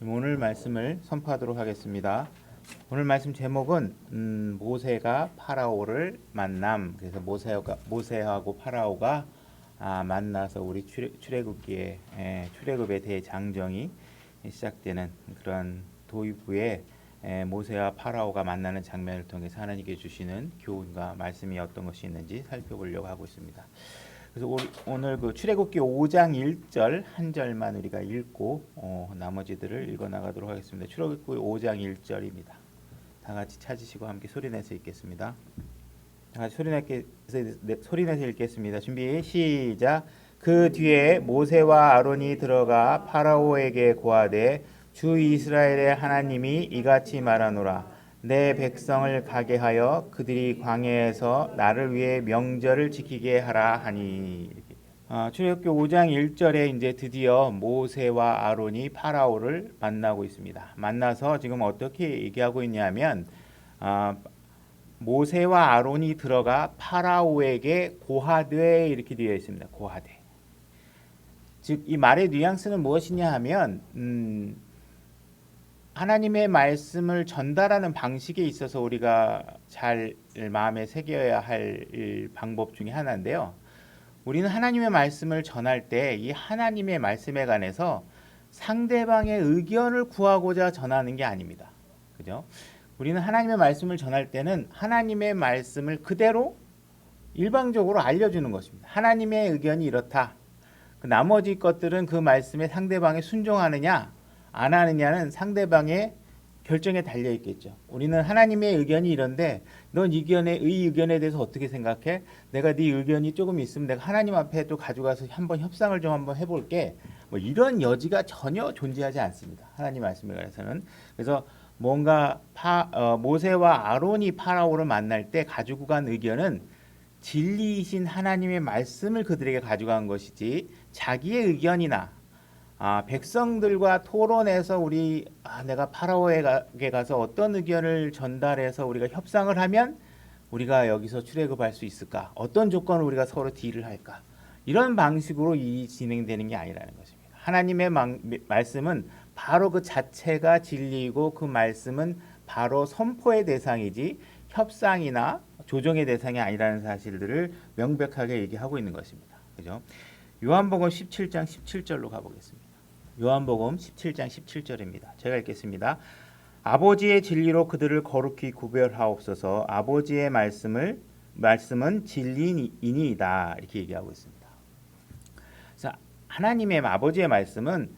오늘 말씀을 선포하도록 하겠습니다. 오늘 말씀 제목은 모세가 파라오를 만남. 그래서 모세하고 파라오가 만나서 우리 출애굽기에 출애굽의 대장정이 시작되는 그런 도입부에 모세와 파라오가 만나는 장면을 통해서 하나님께 주시는 교훈과 말씀이 어떤 것이 있는지 살펴보려고 하고 있습니다. 그래서 오늘 그 출애굽기 5장 1절 한 절만 우리가 읽고 나머지들을 읽어 나가도록 하겠습니다. 출애굽기 5장 1절입니다. 다 같이 찾으시고 함께 소리내서 읽겠습니다. 다 같이 소리내서 읽겠습니다. 준비 시작. 그 뒤에 모세와 아론이 들어가 파라오에게 고하되 주 이스라엘의 하나님이 이같이 말하노라. 내 백성을 가게 하여 그들이 광야에서 나를 위해 명절을 지키게 하라 하니. 출애굽기 5장 1절에 이제 드디어 모세와 아론이 파라오를 만나고 있습니다. 만나서 지금 어떻게 얘기하고 있냐면 모세와 아론이 들어가 파라오에게 고하되 이렇게 되어 있습니다. 고하되. 즉 이 말의 뉘앙스는 무엇이냐 하면 하나님의 말씀을 전달하는 방식에 있어서 우리가 잘 마음에 새겨야 할 방법 중에 하나인데요. 우리는 하나님의 말씀을 전할 때 이 하나님의 말씀에 관해서 상대방의 의견을 구하고자 전하는 게 아닙니다. 그죠? 우리는 하나님의 말씀을 전할 때는 하나님의 말씀을 그대로 일방적으로 알려주는 것입니다. 하나님의 의견이 이렇다. 그 나머지 것들은 그 말씀에 상대방에 순종하느냐 안 하느냐는 상대방의 결정에 달려 있겠죠. 우리는 하나님의 의견이 이런데 넌 이 의견에 대해서 어떻게 생각해? 내가 네 의견이 조금 있으면 내가 하나님 앞에 또 가져가서 한번 협상을 좀 한번 해볼게. 뭐 이런 여지가 전혀 존재하지 않습니다. 하나님 말씀에 관해서는. 그래서 뭔가 모세와 아론이 파라오를 만날 때 가지고 간 의견은 진리이신 하나님의 말씀을 그들에게 가져간 것이지 자기의 의견이나 백성들과 토론해서 내가 파라오에게 가서 어떤 의견을 전달해서 우리가 협상을 하면 우리가 여기서 출애굽할 수 있을까? 어떤 조건을 우리가 서로 딜을 할까? 이런 방식으로 진행되는 게 아니라는 것입니다. 하나님의 말씀은 바로 그 자체가 진리이고 그 말씀은 바로 선포의 대상이지 협상이나 조정의 대상이 아니라는 사실들을 명백하게 얘기하고 있는 것입니다. 그죠? 요한복음 17장 17절로 가보겠습니다. 요한복음 17장 17절입니다. 제가 읽겠습니다. 아버지의 진리로 그들을 거룩히 구별하옵소서. 아버지의 말씀은 진리이니이다. 이렇게 얘기하고 있습니다. 그래서 하나님의 아버지의 말씀은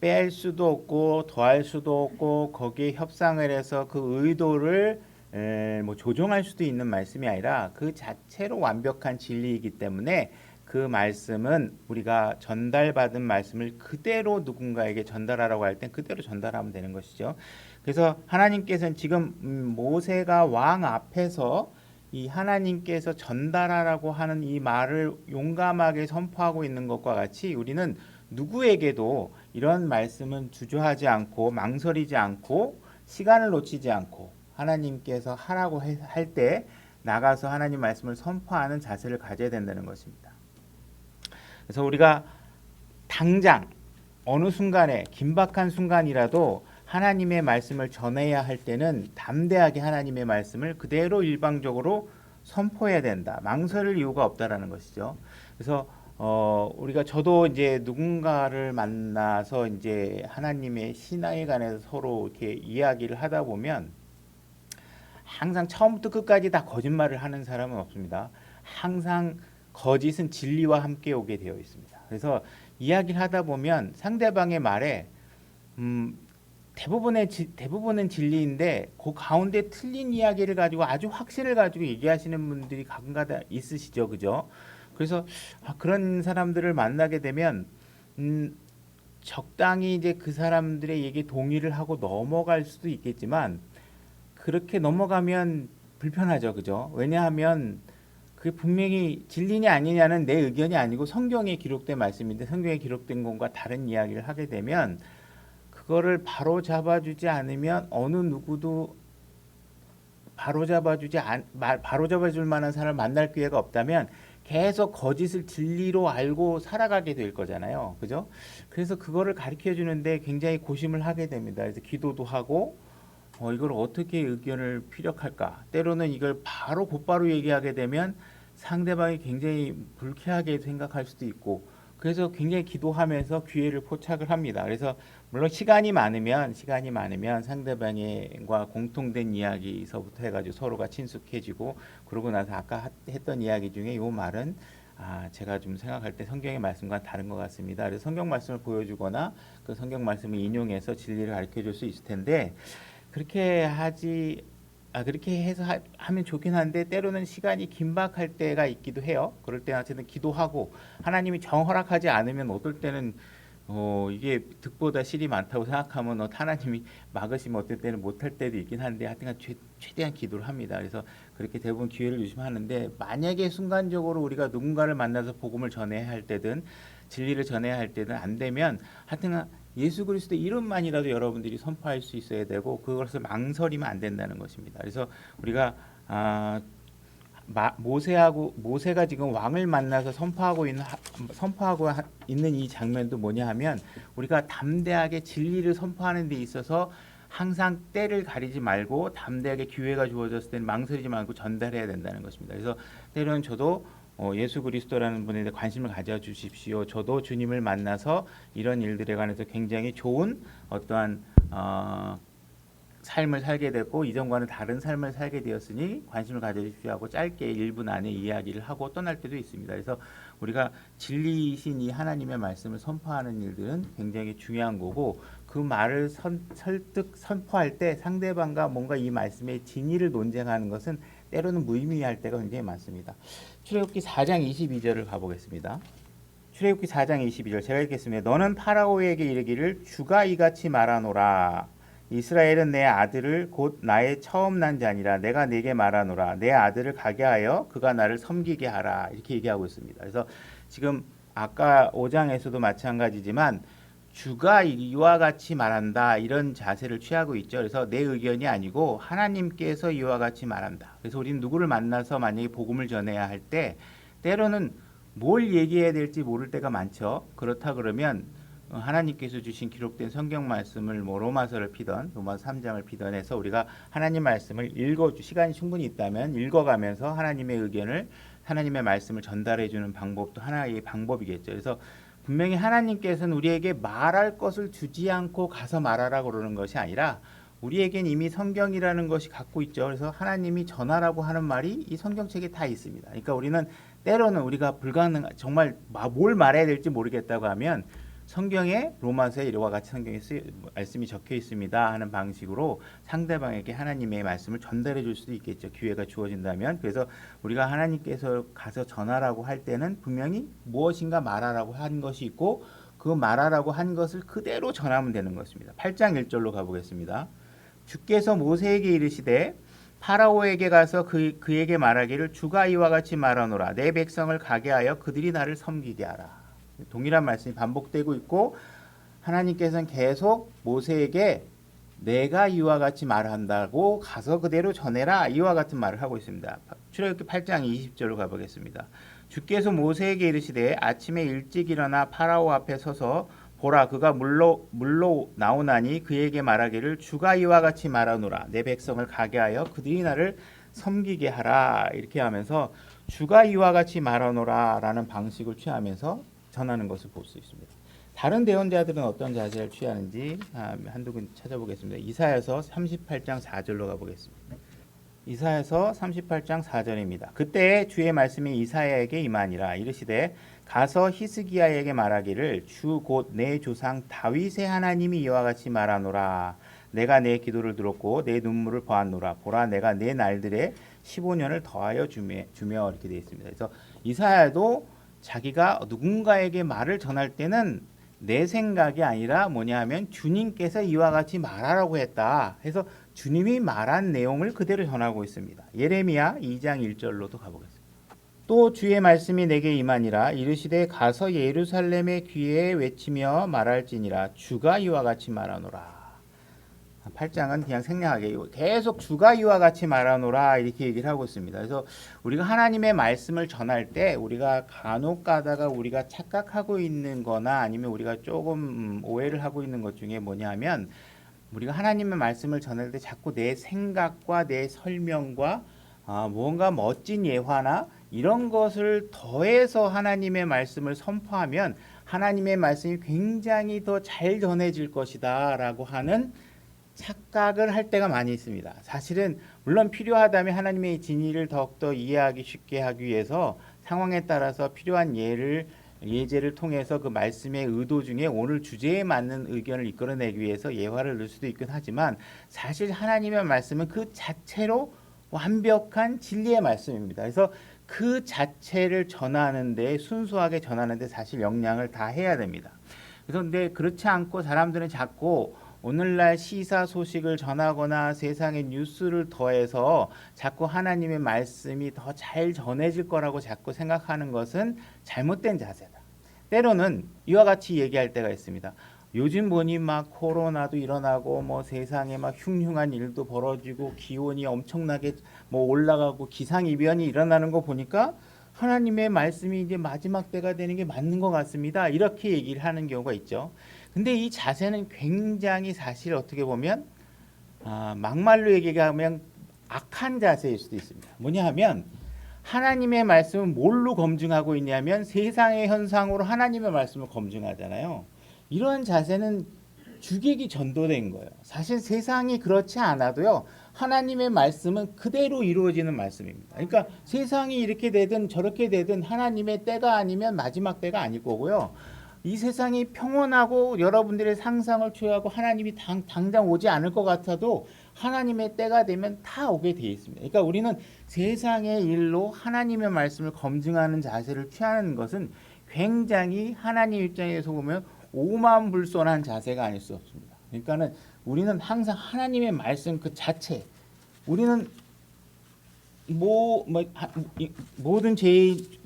뺄 수도 없고 더할 수도 없고 거기에 협상을 해서 그 의도를 조정할 수도 있는 말씀이 아니라 그 자체로 완벽한 진리이기 때문에 그 말씀은 우리가 전달받은 말씀을 그대로 누군가에게 전달하라고 할 땐 그대로 전달하면 되는 것이죠. 그래서 하나님께서는 지금 모세가 왕 앞에서 이 하나님께서 전달하라고 하는 이 말을 용감하게 선포하고 있는 것과 같이 우리는 누구에게도 이런 말씀은 주저하지 않고 망설이지 않고 시간을 놓치지 않고 하나님께서 하라고 할 때 나가서 하나님 말씀을 선포하는 자세를 가져야 된다는 것입니다. 그래서 우리가 당장 어느 순간에 긴박한 순간이라도 하나님의 말씀을 전해야 할 때는 담대하게 하나님의 말씀을 그대로 일방적으로 선포해야 된다. 망설일 이유가 없다라는 것이죠. 그래서 저도 이제 누군가를 만나서 이제 하나님의 신앙에 관해서 서로 이렇게 이야기를 하다 보면 항상 처음부터 끝까지 다 거짓말을 하는 사람은 없습니다. 항상 거짓은 진리와 함께 오게 되어 있습니다. 그래서 이야기를 하다 보면 상대방의 말에 대부분은 진리인데 그 가운데 틀린 이야기를 가지고 아주 확신을 가지고 얘기하시는 분들이 가끔가다 있으시죠, 그죠? 그래서 그런 사람들을 만나게 되면 적당히 이제 그 사람들의 얘기에 동의를 하고 넘어갈 수도 있겠지만 그렇게 넘어가면 불편하죠, 그죠? 왜냐하면 그게 분명히 진리냐 아니냐는 내 의견이 아니고 성경에 기록된 말씀인데 성경에 기록된 것과 다른 이야기를 하게 되면 그거를 바로 잡아주지 않으면 어느 누구도 바로 잡아줄 만한 사람을 만날 기회가 없다면 계속 거짓을 진리로 알고 살아가게 될 거잖아요. 그죠? 그래서 그거를 가르쳐 주는데 굉장히 고심을 하게 됩니다. 그래서 기도도 하고 이걸 어떻게 의견을 피력할까? 때로는 이걸 바로 곧바로 얘기하게 되면 상대방이 굉장히 불쾌하게 생각할 수도 있고, 그래서 굉장히 기도하면서 기회를 포착을 합니다. 그래서 물론 시간이 많으면 상대방과 공통된 이야기서부터 해가지고 서로가 친숙해지고, 그러고 나서 아까 했던 이야기 중에 요 말은 제가 좀 생각할 때 성경의 말씀과 다른 것 같습니다. 그래서 성경 말씀을 보여주거나 그 성경 말씀을 인용해서 진리를 가르쳐 줄 수 있을 텐데, 그렇게 해서 하면 좋긴 한데, 때로는 시간이 긴박할 때가 있기도 해요. 그럴 때는 어쨌든 기도하고, 하나님이 정허락하지 않으면 어떨 때는 이게 득보다 실이 많다고 생각하면 하나님이 막으시면 어떨 때는 못할 때도 있긴 한데, 하여튼 최대한 기도를 합니다. 그래서 그렇게 대부분 기회를 주시면 하는데, 만약에 순간적으로 우리가 누군가를 만나서 복음을 전해야 할 때든 진리를 전해야 할 때든 안 되면, 하여튼 예수 그리스도의 이름만이라도 여러분들이 선포할 수 있어야 되고, 그것을 망설이면 안 된다는 것입니다. 그래서 우리가 모세가 지금 왕을 만나서 선포하고 있는 이 장면도 뭐냐 하면, 우리가 담대하게 진리를 선포하는 데 있어서 항상 때를 가리지 말고 담대하게 기회가 주어졌을 때는 망설이지 말고 전달해야 된다는 것입니다. 그래서 때로는 저도 예수 그리스도라는 분에 대해 관심을 가져주십시오. 저도 주님을 만나서 이런 일들에 관해서 굉장히 좋은 어떠한 삶을 살게 됐고, 이전과는 다른 삶을 살게 되었으니 관심을 가져주십시오 하고 짧게 1분 안에 이야기를 하고 떠날 때도 있습니다. 그래서 우리가 진리이신 이 하나님의 말씀을 선포하는 일들은 굉장히 중요한 거고, 그 말을 설득 선포할 때 상대방과 뭔가 이 말씀의 진위를 논쟁하는 것은 때로는 무의미할 때가 굉장히 많습니다. 출애굽기 4장 22절을 가보겠습니다. 출애굽기 4장 22절 제가 읽겠습니다. 너는 파라오에게 이르기를 주가 이같이 말하노라. 이스라엘은 내 아들을 곧 나의 처음 난 자니라. 내가 네게 말하노라. 내 아들을 가게 하여 그가 나를 섬기게 하라. 이렇게 얘기하고 있습니다. 그래서 지금 아까 5장에서도 마찬가지지만 주가 이와 같이 말한다, 이런 자세를 취하고 있죠. 그래서 내 의견이 아니고 하나님께서 이와 같이 말한다. 그래서 우리는 누구를 만나서 만약에 복음을 전해야 할 때 때로는 뭘 얘기해야 될지 모를 때가 많죠. 그렇다 그러면 하나님께서 주신 기록된 성경 말씀을 로마서를 피던 로마서 3장을 피던 해서 우리가 하나님 말씀을 시간이 충분히 있다면 읽어가면서 하나님의 말씀을 전달해 주는 방법도 하나의 방법이겠죠. 그래서 분명히 하나님께서는 우리에게 말할 것을 주지 않고 가서 말하라고 그러는 것이 아니라, 우리에겐 이미 성경이라는 것이 갖고 있죠. 그래서 하나님이 전하라고 하는 말이 이 성경책에 다 있습니다. 그러니까 우리는 때로는 우리가 정말 뭘 말해야 될지 모르겠다고 하면 성경에 로마서에 이와 같이 성경에 말씀이 적혀 있습니다 하는 방식으로 상대방에게 하나님의 말씀을 전달해 줄 수도 있겠죠. 기회가 주어진다면. 그래서 우리가 하나님께서 가서 전하라고 할 때는 분명히 무엇인가 말하라고 한 것이 있고, 그 말하라고 한 것을 그대로 전하면 되는 것입니다. 8장 1절로 가보겠습니다. 주께서 모세에게 이르시되 파라오에게 가서 그에게 말하기를 주가 이와 같이 말하노라. 내 백성을 가게 하여 그들이 나를 섬기게 하라. 동일한 말씀이 반복되고 있고, 하나님께서는 계속 모세에게 내가 이와 같이 말한다고 가서 그대로 전해라, 이와 같은 말을 하고 있습니다. 출애굽기 8장 20절로 가보겠습니다. 주께서 모세에게 이르시되 아침에 일찍 일어나 파라오 앞에 서서 보라, 그가 물로 나오나니 그에게 말하기를 주가 이와 같이 말하노라. 내 백성을 가게 하여 그들이 나를 섬기게 하라. 이렇게 하면서 주가 이와 같이 말하노라 라는 방식을 취하면서 전하는 것을 볼 수 있습니다. 다른 대언자들은 어떤 자세를 취하는지 한두 군 찾아보겠습니다. 이사야서 38장 4절로 가보겠습니다. 이사야서 38장 4절입니다. 그때 주의 말씀이 이사야에게 임하니라. 이르시되 가서 히스기야에게 말하기를 주 곧 내 조상 다윗의 하나님이 이와 같이 말하노라. 내가 내 기도를 들었고 내 눈물을 보았노라. 보라, 내가 내 날들에 15년을 더하여 주며 이렇게 되어 있습니다. 그래서 이사야도 자기가 누군가에게 말을 전할 때는 내 생각이 아니라 뭐냐 하면 주님께서 이와 같이 말하라고 했다 해서 주님이 말한 내용을 그대로 전하고 있습니다. 예레미야 2장 1절로도 가보겠습니다. 또 주의 말씀이 내게 임하니라. 이르시되 가서 예루살렘의 귀에 외치며 말할지니라. 주가 이와 같이 말하노라. 8장은 그냥 생략하게 계속 주가 이와 같이 말하노라 이렇게 얘기를 하고 있습니다. 그래서 우리가 하나님의 말씀을 전할 때 우리가 간혹 가다가 우리가 착각하고 있는 거나 아니면 우리가 조금 오해를 하고 있는 것 중에 뭐냐면 우리가 하나님의 말씀을 전할 때 자꾸 내 생각과 내 설명과 무언가 멋진 예화나 이런 것을 더해서 하나님의 말씀을 선포하면 하나님의 말씀이 굉장히 더 잘 전해질 것이다 라고 하는 착각을 할 때가 많이 있습니다. 사실은 물론 필요하다면 하나님의 진리를 더욱더 이해하기 쉽게 하기 위해서 상황에 따라서 필요한 예제를 통해서 그 말씀의 의도 중에 오늘 주제에 맞는 의견을 이끌어내기 위해서 예화를 넣을 수도 있긴 하지만 사실 하나님의 말씀은 그 자체로 완벽한 진리의 말씀입니다. 그래서 그 자체를 전하는데 순수하게 전하는데 사실 역량을 다 해야 됩니다. 그래서 근데 그렇지 않고 사람들은 자꾸 오늘날 시사 소식을 전하거나 세상의 뉴스를 더해서 자꾸 하나님의 말씀이 더 잘 전해질 거라고 자꾸 생각하는 것은 잘못된 자세다. 때로는 이와 같이 얘기할 때가 있습니다. 요즘 보니 막 코로나도 일어나고 뭐 세상에 막 흉흉한 일도 벌어지고 기온이 엄청나게 뭐 올라가고 기상이변이 일어나는 거 보니까 하나님의 말씀이 이제 마지막 때가 되는 게 맞는 것 같습니다. 이렇게 얘기를 하는 경우가 있죠. 근데 이 자세는 굉장히 사실 어떻게 보면 막말로 얘기하면 악한 자세일 수도 있습니다. 뭐냐 하면 하나님의 말씀은 뭘로 검증하고 있냐면 세상의 현상으로 하나님의 말씀을 검증하잖아요. 이런 자세는 주객이 전도된 거예요. 사실 세상이 그렇지 않아도요. 하나님의 말씀은 그대로 이루어지는 말씀입니다. 그러니까 세상이 이렇게 되든 저렇게 되든 하나님의 때가 아니면 마지막 때가 아닐 거고요. 이 세상이 평온하고 여러분들의 상상을 초래하고 하나님이 당장 오지 않을 것 같아도 하나님의 때가 되면 다 오게 되어 있습니다. 그러니까 우리는 세상의 일로 하나님의 말씀을 검증하는 자세를 취하는 것은 굉장히 하나님 입장에서 보면 오만불손한 자세가 아닐 수 없습니다. 그러니까는 우리는 항상 하나님의 말씀 그 자체, 우리는 모든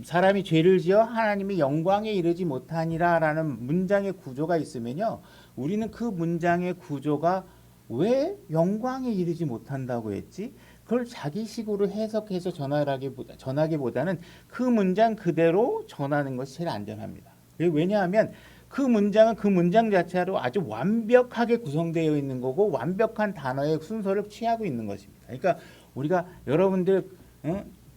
사람이 죄를 지어 하나님의 영광에 이르지 못하니라라는 문장의 구조가 있으면요, 우리는 그 문장의 구조가 왜 영광에 이르지 못한다고 했지? 그걸 자기식으로 해석해서 전하기보다는 그 문장 그대로 전하는 것이 제일 안전합니다. 왜냐하면 그 문장은 그 문장 자체로 아주 완벽하게 구성되어 있는 거고 완벽한 단어의 순서를 취하고 있는 것입니다. 그러니까 우리가 여러분들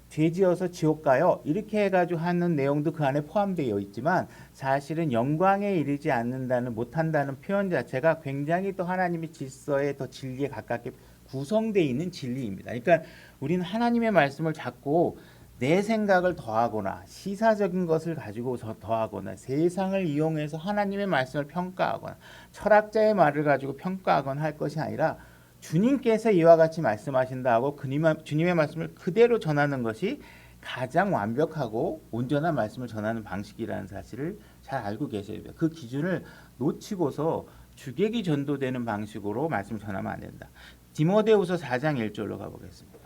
죄지어서 지옥 가요 이렇게 해가지고 하는 내용도 그 안에 포함되어 있지만 사실은 영광에 이르지 않는다는 못한다는 표현 자체가 굉장히 또 하나님의 질서에 더 진리에 가깝게 구성되어 있는 진리입니다. 그러니까 우리는 하나님의 말씀을 자꾸 내 생각을 더하거나 시사적인 것을 가지고 더하거나 세상을 이용해서 하나님의 말씀을 평가하거나 철학자의 말을 가지고 평가하거나 할 것이 아니라 주님께서 이와 같이 말씀하신다고 주님의 말씀을 그대로 전하는 것이 가장 완벽하고 온전한 말씀을 전하는 방식이라는 사실을 잘 알고 계셔야 돼요. 그 기준을 놓치고서 주객이 전도되는 방식으로 말씀을 전하면 안 된다. 디모데후서 4장 1절로 가보겠습니다.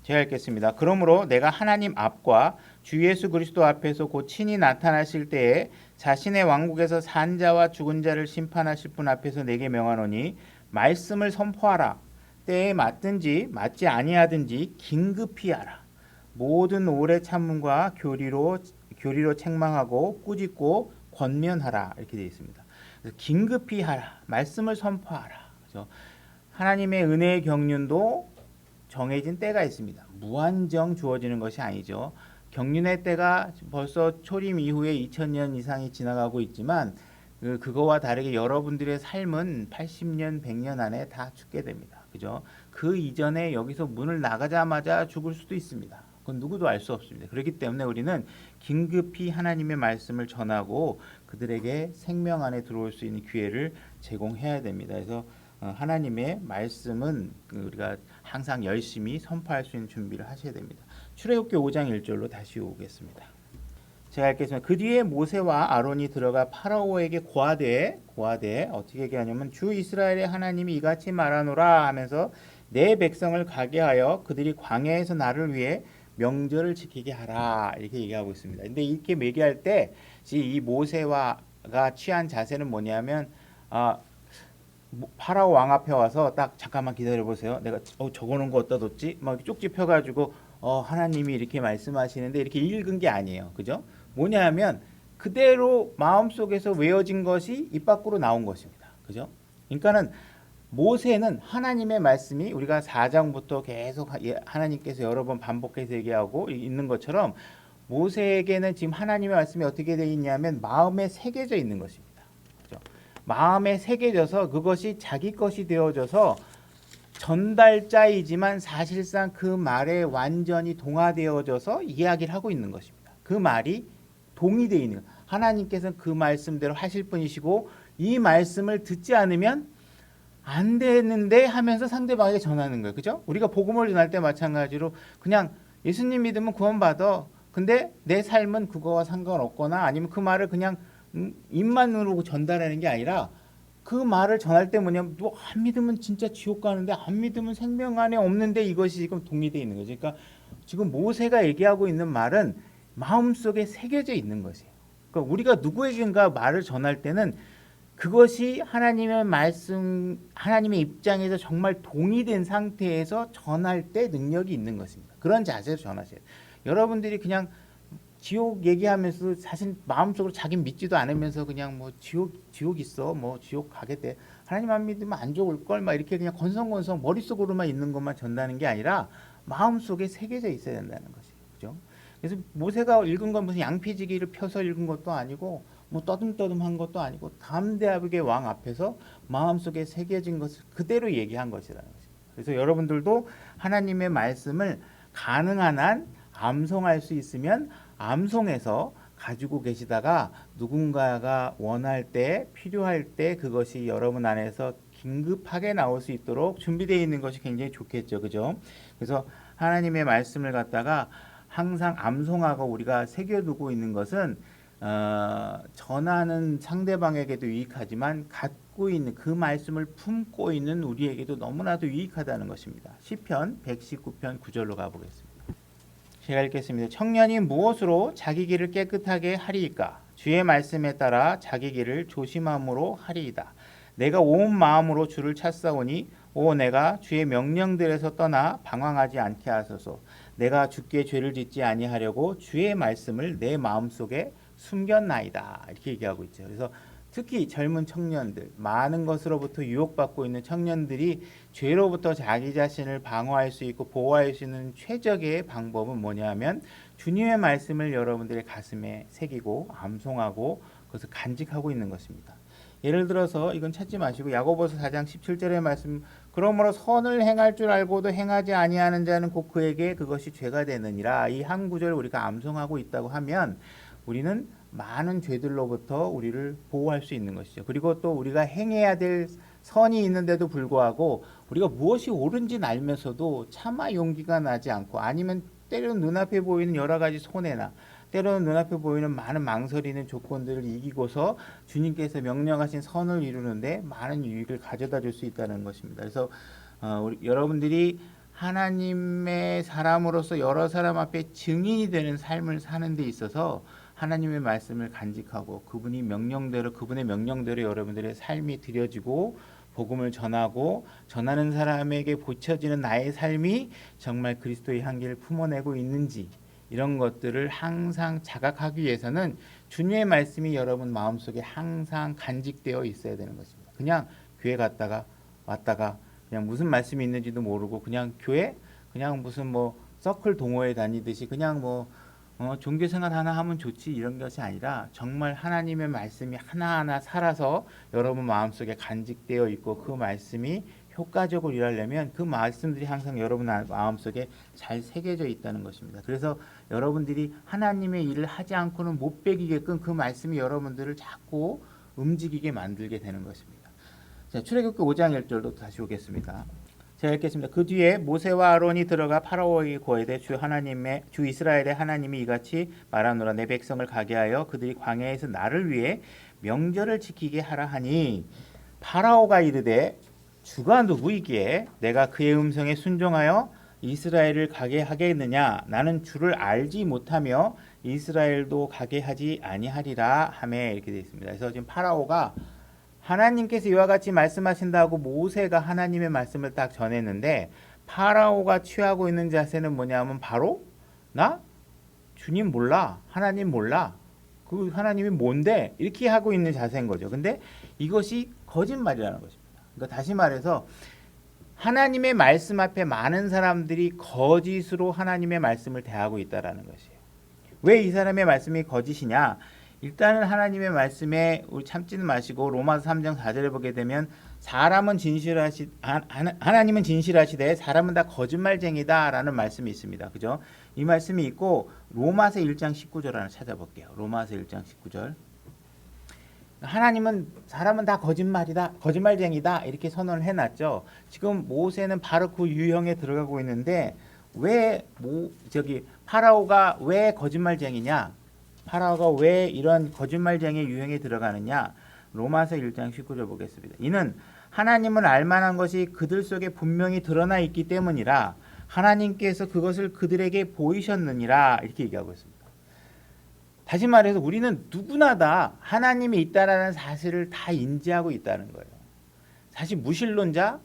제가 읽겠습니다. 그러므로 내가 하나님 앞과 주 예수 그리스도 앞에서 곧 친히 나타나실 때에 자신의 왕국에서 산 자와 죽은 자를 심판하실 분 앞에서 내게 명하노니 말씀을 선포하라. 때에 맞든지 맞지 아니하든지 긴급히 하라. 모든 오래 참음과 교리로 책망하고 꾸짖고 권면하라. 이렇게 되어 있습니다. 그래서 긴급히 하라. 말씀을 선포하라. 그래서 하나님의 은혜의 경륜도 정해진 때가 있습니다. 무한정 주어지는 것이 아니죠. 경륜의 때가 벌써 초림 이후에 2000년 이상이 지나가고 있지만 그거와 다르게 여러분들의 삶은 80년, 100년 안에 다 죽게 됩니다. 그죠? 그 이전에 여기서 문을 나가자마자 죽을 수도 있습니다. 그건 누구도 알 수 없습니다. 그렇기 때문에 우리는 긴급히 하나님의 말씀을 전하고 그들에게 생명 안에 들어올 수 있는 기회를 제공해야 됩니다. 그래서 하나님의 말씀은 우리가 항상 열심히 선포할 수 있는 준비를 하셔야 됩니다. 출애굽기 5장 1절로 다시 오겠습니다. 제가 읽겠습니다. 그 뒤에 모세와 아론이 들어가 파라오에게 고하되 어떻게 얘기하냐면 주 이스라엘의 하나님이 이같이 말하노라 하면서 내 백성을 가게 하여 그들이 광야에서 나를 위해 명절을 지키게 하라 이렇게 얘기하고 있습니다. 근데 이렇게 얘기할 때 이 모세가 취한 자세는 뭐냐면 파라오 왕 앞에 와서 딱 잠깐만 기다려 보세요. 내가 적어놓은 거 어디다 뒀지? 막 쪽지 펴가지고 하나님이 이렇게 말씀하시는데 이렇게 읽은 게 아니에요. 그죠? 뭐냐면 그대로 마음속에서 외워진 것이 입 밖으로 나온 것입니다. 그죠? 그러니까는 모세는 하나님의 말씀이 우리가 4장부터 계속 하나님께서 여러 번 반복해서 얘기하고 있는 것처럼 모세에게는 지금 하나님의 말씀이 어떻게 되어 있냐면 마음에 새겨져 있는 것입니다. 그죠? 마음에 새겨져서 그것이 자기 것이 되어져서 전달자이지만 사실상 그 말에 완전히 동화되어져서 이야기를 하고 있는 것입니다. 그 말이 동의되어 있는 것. 하나님께서는 그 말씀대로 하실 분이시고 이 말씀을 듣지 않으면 안 되는데 하면서 상대방에게 전하는 거예요. 그죠? 우리가 복음을 전할 때 마찬가지로 그냥 예수님 믿으면 구원받아. 근데 내 삶은 그거와 상관없거나 아니면 그 말을 그냥 입만으로 전달하는 게 아니라 그 말을 전할 때 뭐냐면 너 안 믿으면 진짜 지옥 가는데 안 믿으면 생명 안에 없는데 이것이 지금 동의되어 있는 거죠. 그러니까 지금 모세가 얘기하고 있는 말은 마음속에 새겨져 있는 것이에요. 그러니까 우리가 누구에게인가 말을 전할 때는 그것이 하나님의 말씀, 하나님의 입장에서 정말 동의된 상태에서 전할 때 능력이 있는 것입니다. 그런 자세로 전하셔야 돼요. 여러분들이 그냥 지옥 얘기하면서 사실 마음속으로 자기 믿지도 않으면서 그냥 뭐 지옥 있어, 뭐 지옥 가겠대. 하나님 안 믿으면 안 좋을 걸 막 이렇게 그냥 건성건성 머릿속으로만 있는 것만 전다는 게 아니라 마음속에 새겨져 있어야 된다는 것이에요. 그죠? 그래서 모세가 읽은 건 무슨 양피지기를 펴서 읽은 것도 아니고 뭐 떠듬떠듬한 것도 아니고 담대하게 왕 앞에서 마음속에 새겨진 것을 그대로 얘기한 것이라는 것입니다. 그래서 여러분들도 하나님의 말씀을 가능한 한 암송할 수 있으면 암송해서 가지고 계시다가 누군가가 원할 때 필요할 때 그것이 여러분 안에서 긴급하게 나올 수 있도록 준비되어 있는 것이 굉장히 좋겠죠. 그죠? 그래서 하나님의 말씀을 갖다가 항상 암송하고 우리가 새겨두고 있는 것은 전하는 상대방에게도 유익하지만 갖고 있는 그 말씀을 품고 있는 우리에게도 너무나도 유익하다는 것입니다. 시편 119편 9절로 가보겠습니다. 제가 읽겠습니다. 청년이 무엇으로 자기 길을 깨끗하게 하리이까? 주의 말씀에 따라 자기 길을 조심함으로 하리이다. 내가 온 마음으로 주를 찾사오니 내가 주의 명령들에서 떠나 방황하지 않게 하소서. 내가 주께 죄를 짓지 아니하려고 주의 말씀을 내 마음속에 숨겼나이다. 이렇게 얘기하고 있죠. 그래서 특히 젊은 청년들, 많은 것으로부터 유혹받고 있는 청년들이 죄로부터 자기 자신을 방어할 수 있고 보호할 수 있는 최적의 방법은 뭐냐면 주님의 말씀을 여러분들의 가슴에 새기고 암송하고 그것을 간직하고 있는 것입니다. 예를 들어서 이건 찾지 마시고 야고보서 4장 17절의 말씀, 그러므로 선을 행할 줄 알고도 행하지 아니하는 자는 곧 그에게 그것이 죄가 되느니라. 이 한 구절을 우리가 암송하고 있다고 하면 우리는 많은 죄들로부터 우리를 보호할 수 있는 것이죠. 그리고 또 우리가 행해야 될 선이 있는데도 불구하고 우리가 무엇이 옳은지 알면서도 차마 용기가 나지 않고 아니면 때로는 눈앞에 보이는 여러 가지 손해나 때로는 눈앞에 보이는 많은 망설이는 조건들을 이기고서 주님께서 명령하신 선을 이루는데 많은 유익을 가져다 줄 수 있다는 것입니다. 그래서 여러분들이 하나님의 사람으로서 여러 사람 앞에 증인이 되는 삶을 사는 데 있어서 하나님의 말씀을 간직하고 그분의 명령대로 여러분들의 삶이 드려지고 복음을 전하고 전하는 사람에게 보쳐지는 나의 삶이 정말 그리스도의 향기를 품어내고 있는지 이런 것들을 항상 자각하기 위해서는 주님의 말씀이 여러분 마음속에 항상 간직되어 있어야 되는 것입니다. 그냥 교회 갔다가 왔다가 그냥 무슨 말씀이 있는지도 모르고 그냥 교회 그냥 무슨 뭐 서클 동호회 다니듯이 그냥 뭐 종교생활 하나 하면 좋지 이런 것이 아니라 정말 하나님의 말씀이 하나하나 살아서 여러분 마음속에 간직되어 있고 그 말씀이 효과적으로 일하려면 그 말씀들이 항상 여러분 마음속에 잘 새겨져 있다는 것입니다. 그래서 여러분들이 하나님의 일을 하지 않고는 못 배기게끔 그 말씀이 여러분들을 자꾸 움직이게 만들게 되는 것입니다. 자, 출애굽기 5장 1절도 다시 오겠습니다. 제가 읽겠습니다. 그 뒤에 모세와 아론이 들어가 파라오에게 고하되 주 이스라엘의 하나님이 이같이 말하노라. 내 백성을 가게 하여 그들이 광야에서 나를 위해 명절을 지키게 하라 하니 파라오가 이르되 주가 누구이기에 내가 그의 음성에 순종하여 이스라엘을 가게 하겠느냐? 나는 주를 알지 못하며 이스라엘도 가게 하지 아니하리라 하매 이렇게 되어 있습니다. 그래서 지금 파라오가 하나님께서 이와 같이 말씀하신다고 모세가 하나님의 말씀을 딱 전했는데 파라오가 취하고 있는 자세는 뭐냐면 바로 나 주님 몰라, 하나님 몰라, 그 하나님이 뭔데 이렇게 하고 있는 자세인 거죠. 근데 이것이 거짓말이라는 것입니다. 그러니까 다시 말해서 하나님의 말씀 앞에 많은 사람들이 거짓으로 하나님의 말씀을 대하고 있다라는 것이에요. 왜 이 사람의 말씀이 거짓이냐? 일단은 하나님의 말씀에 우리 참지는 마시고 로마서 3장 4절에 보게 되면 사람은 하나님은 진실하시되 사람은 다 거짓말쟁이다라는 말씀이 있습니다. 그죠? 이 말씀이 있고 로마서 1장 19절 하나 찾아볼게요. 로마서 1장 19절. 하나님은 사람은 다 거짓말쟁이다 이렇게 선언을 해놨죠. 지금 모세는 바로 그 유형에 들어가고 있는데 파라오가 왜 거짓말쟁이냐? 파라오가 왜 이런 거짓말쟁이 유형에 들어가느냐? 로마서 1장 19절 보겠습니다. 이는 하나님을 알만한 것이 그들 속에 분명히 드러나 있기 때문이라 하나님께서 그것을 그들에게 보이셨느니라 이렇게 얘기하고 있습니다. 다시 말해서 우리는 누구나 다 하나님이 있다라는 사실을 다 인지하고 있다는 거예요. 사실 무신론자,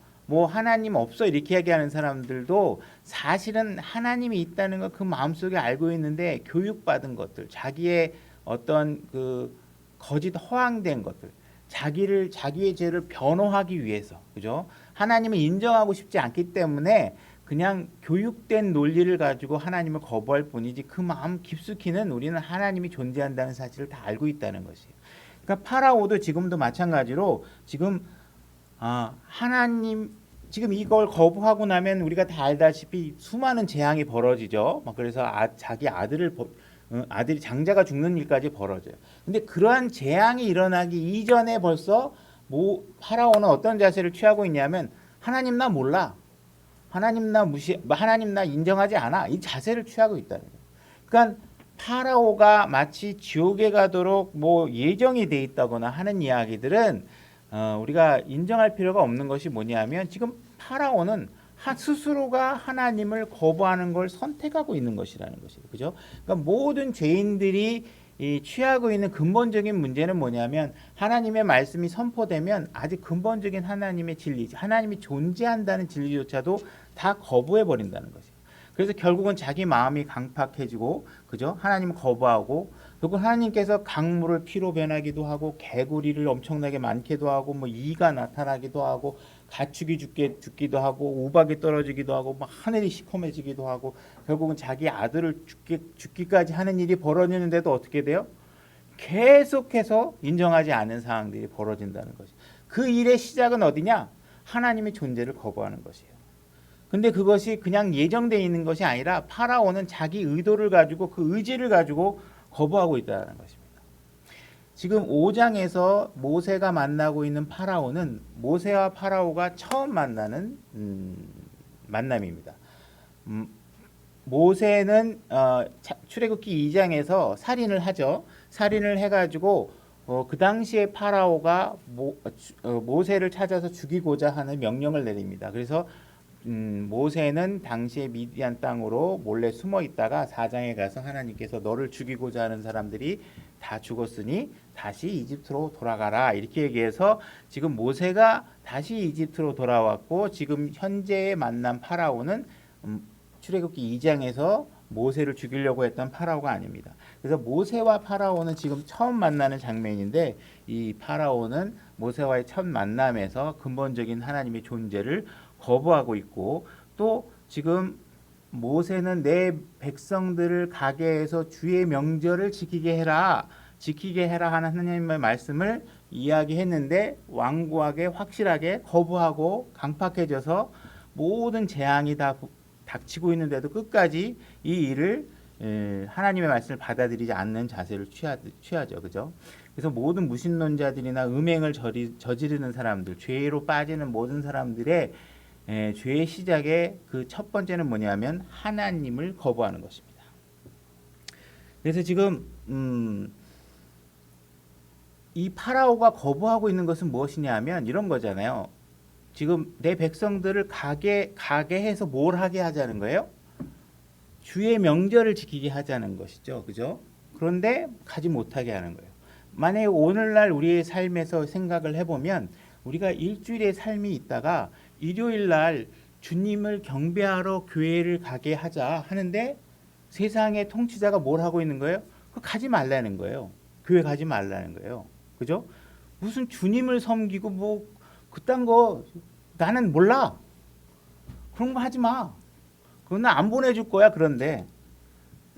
하나님 없어 이렇게 얘기하는 사람들도 사실은 하나님이 있다는 걸 그 마음속에 알고 있는데 교육받은 것들, 자기의 어떤 그 거짓 허황된 것들, 자기의 죄를 변호하기 위해서, 그죠? 하나님을 인정하고 싶지 않기 때문에 그냥 교육된 논리를 가지고 하나님을 거부할 뿐이지 그 마음 깊숙이는 우리는 하나님이 존재한다는 사실을 다 알고 있다는 것이에요. 그러니까 파라오도 지금도 마찬가지로 지금 하나님 지금 이걸 거부하고 나면 우리가 다 알다시피 수많은 재앙이 벌어지죠. 그래서 자기 아들이 장자가 죽는 일까지 벌어져요. 근데 그러한 재앙이 일어나기 이전에 벌써 파라오는 어떤 자세를 취하고 있냐면 하나님 나 몰라. 하나님 나 인정하지 않아. 이 자세를 취하고 있다는 거예요. 그러니까 파라오가 마치 지옥에 가도록 예정이 돼 있다거나 하는 이야기들은 우리가 인정할 필요가 없는 것이 뭐냐면 지금 파라오는 스스로가 하나님을 거부하는 걸 선택하고 있는 것이라는 것이에요. 그죠? 그러니까 모든 죄인들이 취하고 있는 근본적인 문제는 뭐냐면 하나님의 말씀이 선포되면 아주 근본적인 하나님의 진리, 하나님이 존재한다는 진리조차도 다 거부해 버린다는 것이에요. 그래서 결국은 자기 마음이 강팍해지고, 그죠? 하나님을 거부하고, 그리고 하나님께서 강물을 피로 변하기도 하고, 개구리를 엄청나게 많게도 하고, 이가 나타나기도 하고, 가축이 죽기도 하고, 우박이 떨어지기도 하고, 하늘이 시커매지기도 하고, 결국은 자기 아들을 죽기까지 하는 일이 벌어지는데도 어떻게 돼요? 계속해서 인정하지 않는 상황들이 벌어진다는 것이. 그 일의 시작은 어디냐? 하나님의 존재를 거부하는 것이에요. 근데 그것이 그냥 예정되어 있는 것이 아니라 파라오는 자기 의도를 가지고 그 의지를 가지고 거부하고 있다는 것입니다. 지금 5장에서 모세가 만나고 있는 파라오는 모세와 파라오가 처음 만나는 만남입니다. 모세는 출애굽기 2장에서 살인을 하죠. 살인을 해가지고 그 당시에 파라오가 모세를 찾아서 죽이고자 하는 명령을 내립니다. 그래서 모세는 당시에 미디안 땅으로 몰래 숨어 있다가 4장에 가서 하나님께서 너를 죽이고자 하는 사람들이 다 죽었으니 다시 이집트로 돌아가라 이렇게 얘기해서 지금 모세가 다시 이집트로 돌아왔고 지금 현재의 만난 파라오는 출애굽기 2장에서 모세를 죽이려고 했던 파라오가 아닙니다. 그래서 모세와 파라오는 지금 처음 만나는 장면인데 이 파라오는 모세와의 첫 만남에서 근본적인 하나님의 존재를 거부하고 있고 또 지금 모세는 내 백성들을 가게 해서 주의 명절을 지키게 해라 하는 하나님의 말씀을 이야기했는데 완고하게 확실하게 거부하고 강팍해져서 모든 재앙이 다 닥치고 있는데도 끝까지 이 일을 하나님의 말씀을 받아들이지 않는 자세를 취하죠. 그죠? 그래서 모든 무신론자들이나 음행을 저지르는 사람들, 죄로 빠지는 모든 사람들의 죄의 시작의 그 첫 번째는 뭐냐면 하나님을 거부하는 것입니다. 그래서 지금 이 파라오가 거부하고 있는 것은 무엇이냐면 이런 거잖아요. 지금 내 백성들을 가게 해서 뭘 하게 하자는 거예요? 주의 명절을 지키게 하자는 것이죠. 그죠? 그런데 가지 못하게 하는 거예요. 만약에 오늘날 우리의 삶에서 생각을 해보면 우리가 일주일의 삶이 있다가 일요일 날 주님을 경배하러 교회를 가게 하자 하는데 세상의 통치자가 뭘 하고 있는 거예요? 그 가지 말라는 거예요. 교회 가지 말라는 거예요. 그죠? 무슨 주님을 섬기고 뭐 그딴 거 나는 몰라. 그런 거 하지 마. 그건 나 안 보내줄 거야. 그런데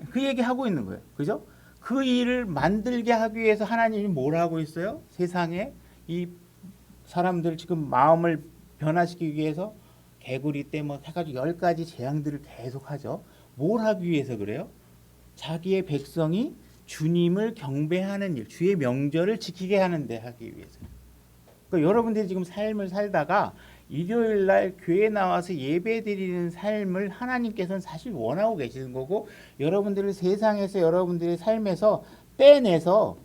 그 얘기 하고 있는 거예요. 그죠? 그 일을 만들게 하기 위해서 하나님이 뭘 하고 있어요? 세상에 이 사람들 지금 마음을 변화시키기 위해서 개구리 때 뭐 해가지고 10가지 재앙들을 계속 하죠. 뭘 하기 위해서 그래요? 자기의 백성이 주님을 경배하는 일, 주의 명절을 지키게 하는데 하기 위해서. 그러니까 여러분들이 지금 삶을 살다가 일요일 날 교회 나와서 예배 드리는 삶을 하나님께서는 사실 원하고 계시는 거고, 여러분들을 세상에서 여러분들의 삶에서 빼내서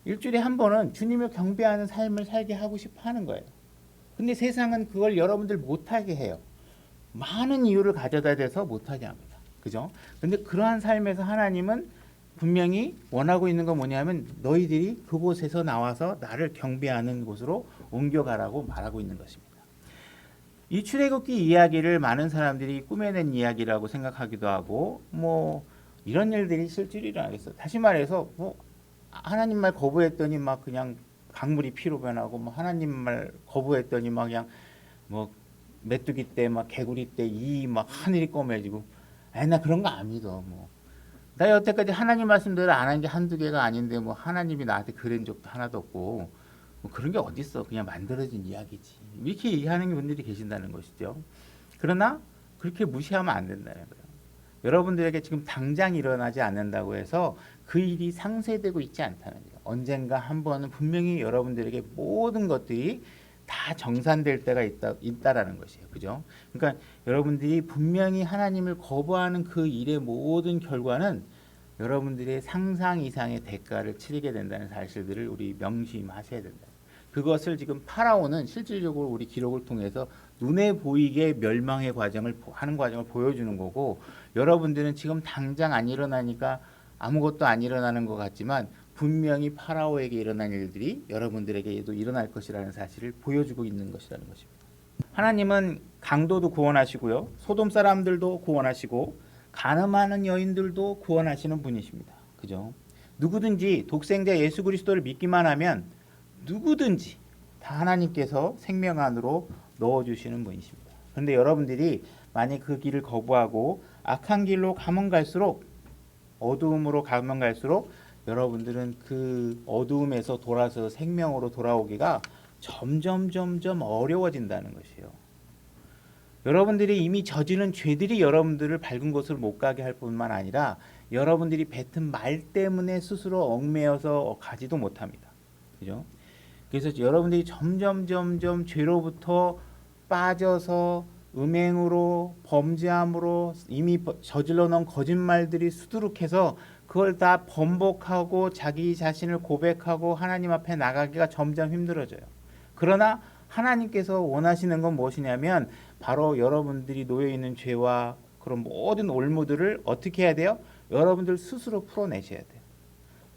일주일에 한 번은 주님을 경배하는 삶을 살게 하고 싶어 하는 거예요. 근데 세상은 그걸 여러분들 못하게 해요. 많은 이유를 가져다 대서 못하게 합니다. 그죠? 근데 그러한 삶에서 하나님은 분명히 원하고 있는 건 뭐냐면 너희들이 그곳에서 나와서 나를 경배하는 곳으로 옮겨가라고 말하고 있는 것입니다. 이 출애굽기 이야기를 많은 사람들이 꾸며낸 이야기라고 생각하기도 하고 뭐 이런 일들이 실제로 일어나겠어. 다시 말해서 뭐 하나님 말 거부했더니 막 그냥 강물이 피로 변하고 뭐 하나님 말 거부했더니 막 그냥 뭐 메뚜기 때 막 개구리 때 이 막 하늘이 검해지고 나 그런 거 안 믿어. 뭐 나 여태까지 하나님 말씀대로 안 한 게 한두 개가 아닌데 뭐 하나님이 나한테 그런 적도 하나도 없고 뭐 그런 게 어딨어. 그냥 만들어진 이야기지. 이렇게 얘기하는 분들이 계신다는 것이죠. 그러나 그렇게 무시하면 안 된다는 거예요. 여러분들에게 지금 당장 일어나지 않는다고 해서 그 일이 상쇄되고 있지 않다는 거예요. 언젠가 한 번은 분명히 여러분들에게 모든 것들이 다 정산될 때가 있다라는 것이에요. 그죠? 그러니까 여러분들이 분명히 하나님을 거부하는 그 일의 모든 결과는 여러분들의 상상 이상의 대가를 치르게 된다는 사실들을 우리 명심하셔야 된다. 그것을 지금 파라오는 실질적으로 우리 기록을 통해서 눈에 보이게 멸망의 과정을 하는 과정을 보여주는 거고, 여러분들은 지금 당장 안 일어나니까 아무것도 안 일어나는 것 같지만 분명히 파라오에게 일어난 일들이 여러분들에게도 일어날 것이라는 사실을 보여주고 있는 것이라는 것입니다. 하나님은 강도도 구원하시고요, 소돔 사람들도 구원하시고 간음하는 여인들도 구원하시는 분이십니다. 그죠? 누구든지 독생자 예수 그리스도를 믿기만 하면 누구든지 다 하나님께서 생명 안으로 넣어주시는 분이십니다. 그런데 여러분들이 만약 그 길을 거부하고 악한 길로 가면 갈수록, 어두움으로 가면 갈수록 여러분들은 그 어두움에서 돌아서 생명으로 돌아오기가 점점 어려워진다는 것이에요. 여러분들이 이미 저지른 죄들이 여러분들을 밝은 곳으로 못 가게 할 뿐만 아니라 여러분들이 뱉은 말 때문에 스스로 얽매여서 가지도 못합니다. 그죠? 그래서 여러분들이 점점 죄로부터 빠져서 음행으로, 범죄함으로 이미 저질러 놓은 거짓말들이 수두룩해서 그걸 다 번복하고 자기 자신을 고백하고 하나님 앞에 나가기가 점점 힘들어져요. 그러나 하나님께서 원하시는 건 무엇이냐면 바로 여러분들이 놓여 있는 죄와 그런 모든 올무들을 어떻게 해야 돼요? 여러분들 스스로 풀어내셔야 돼요.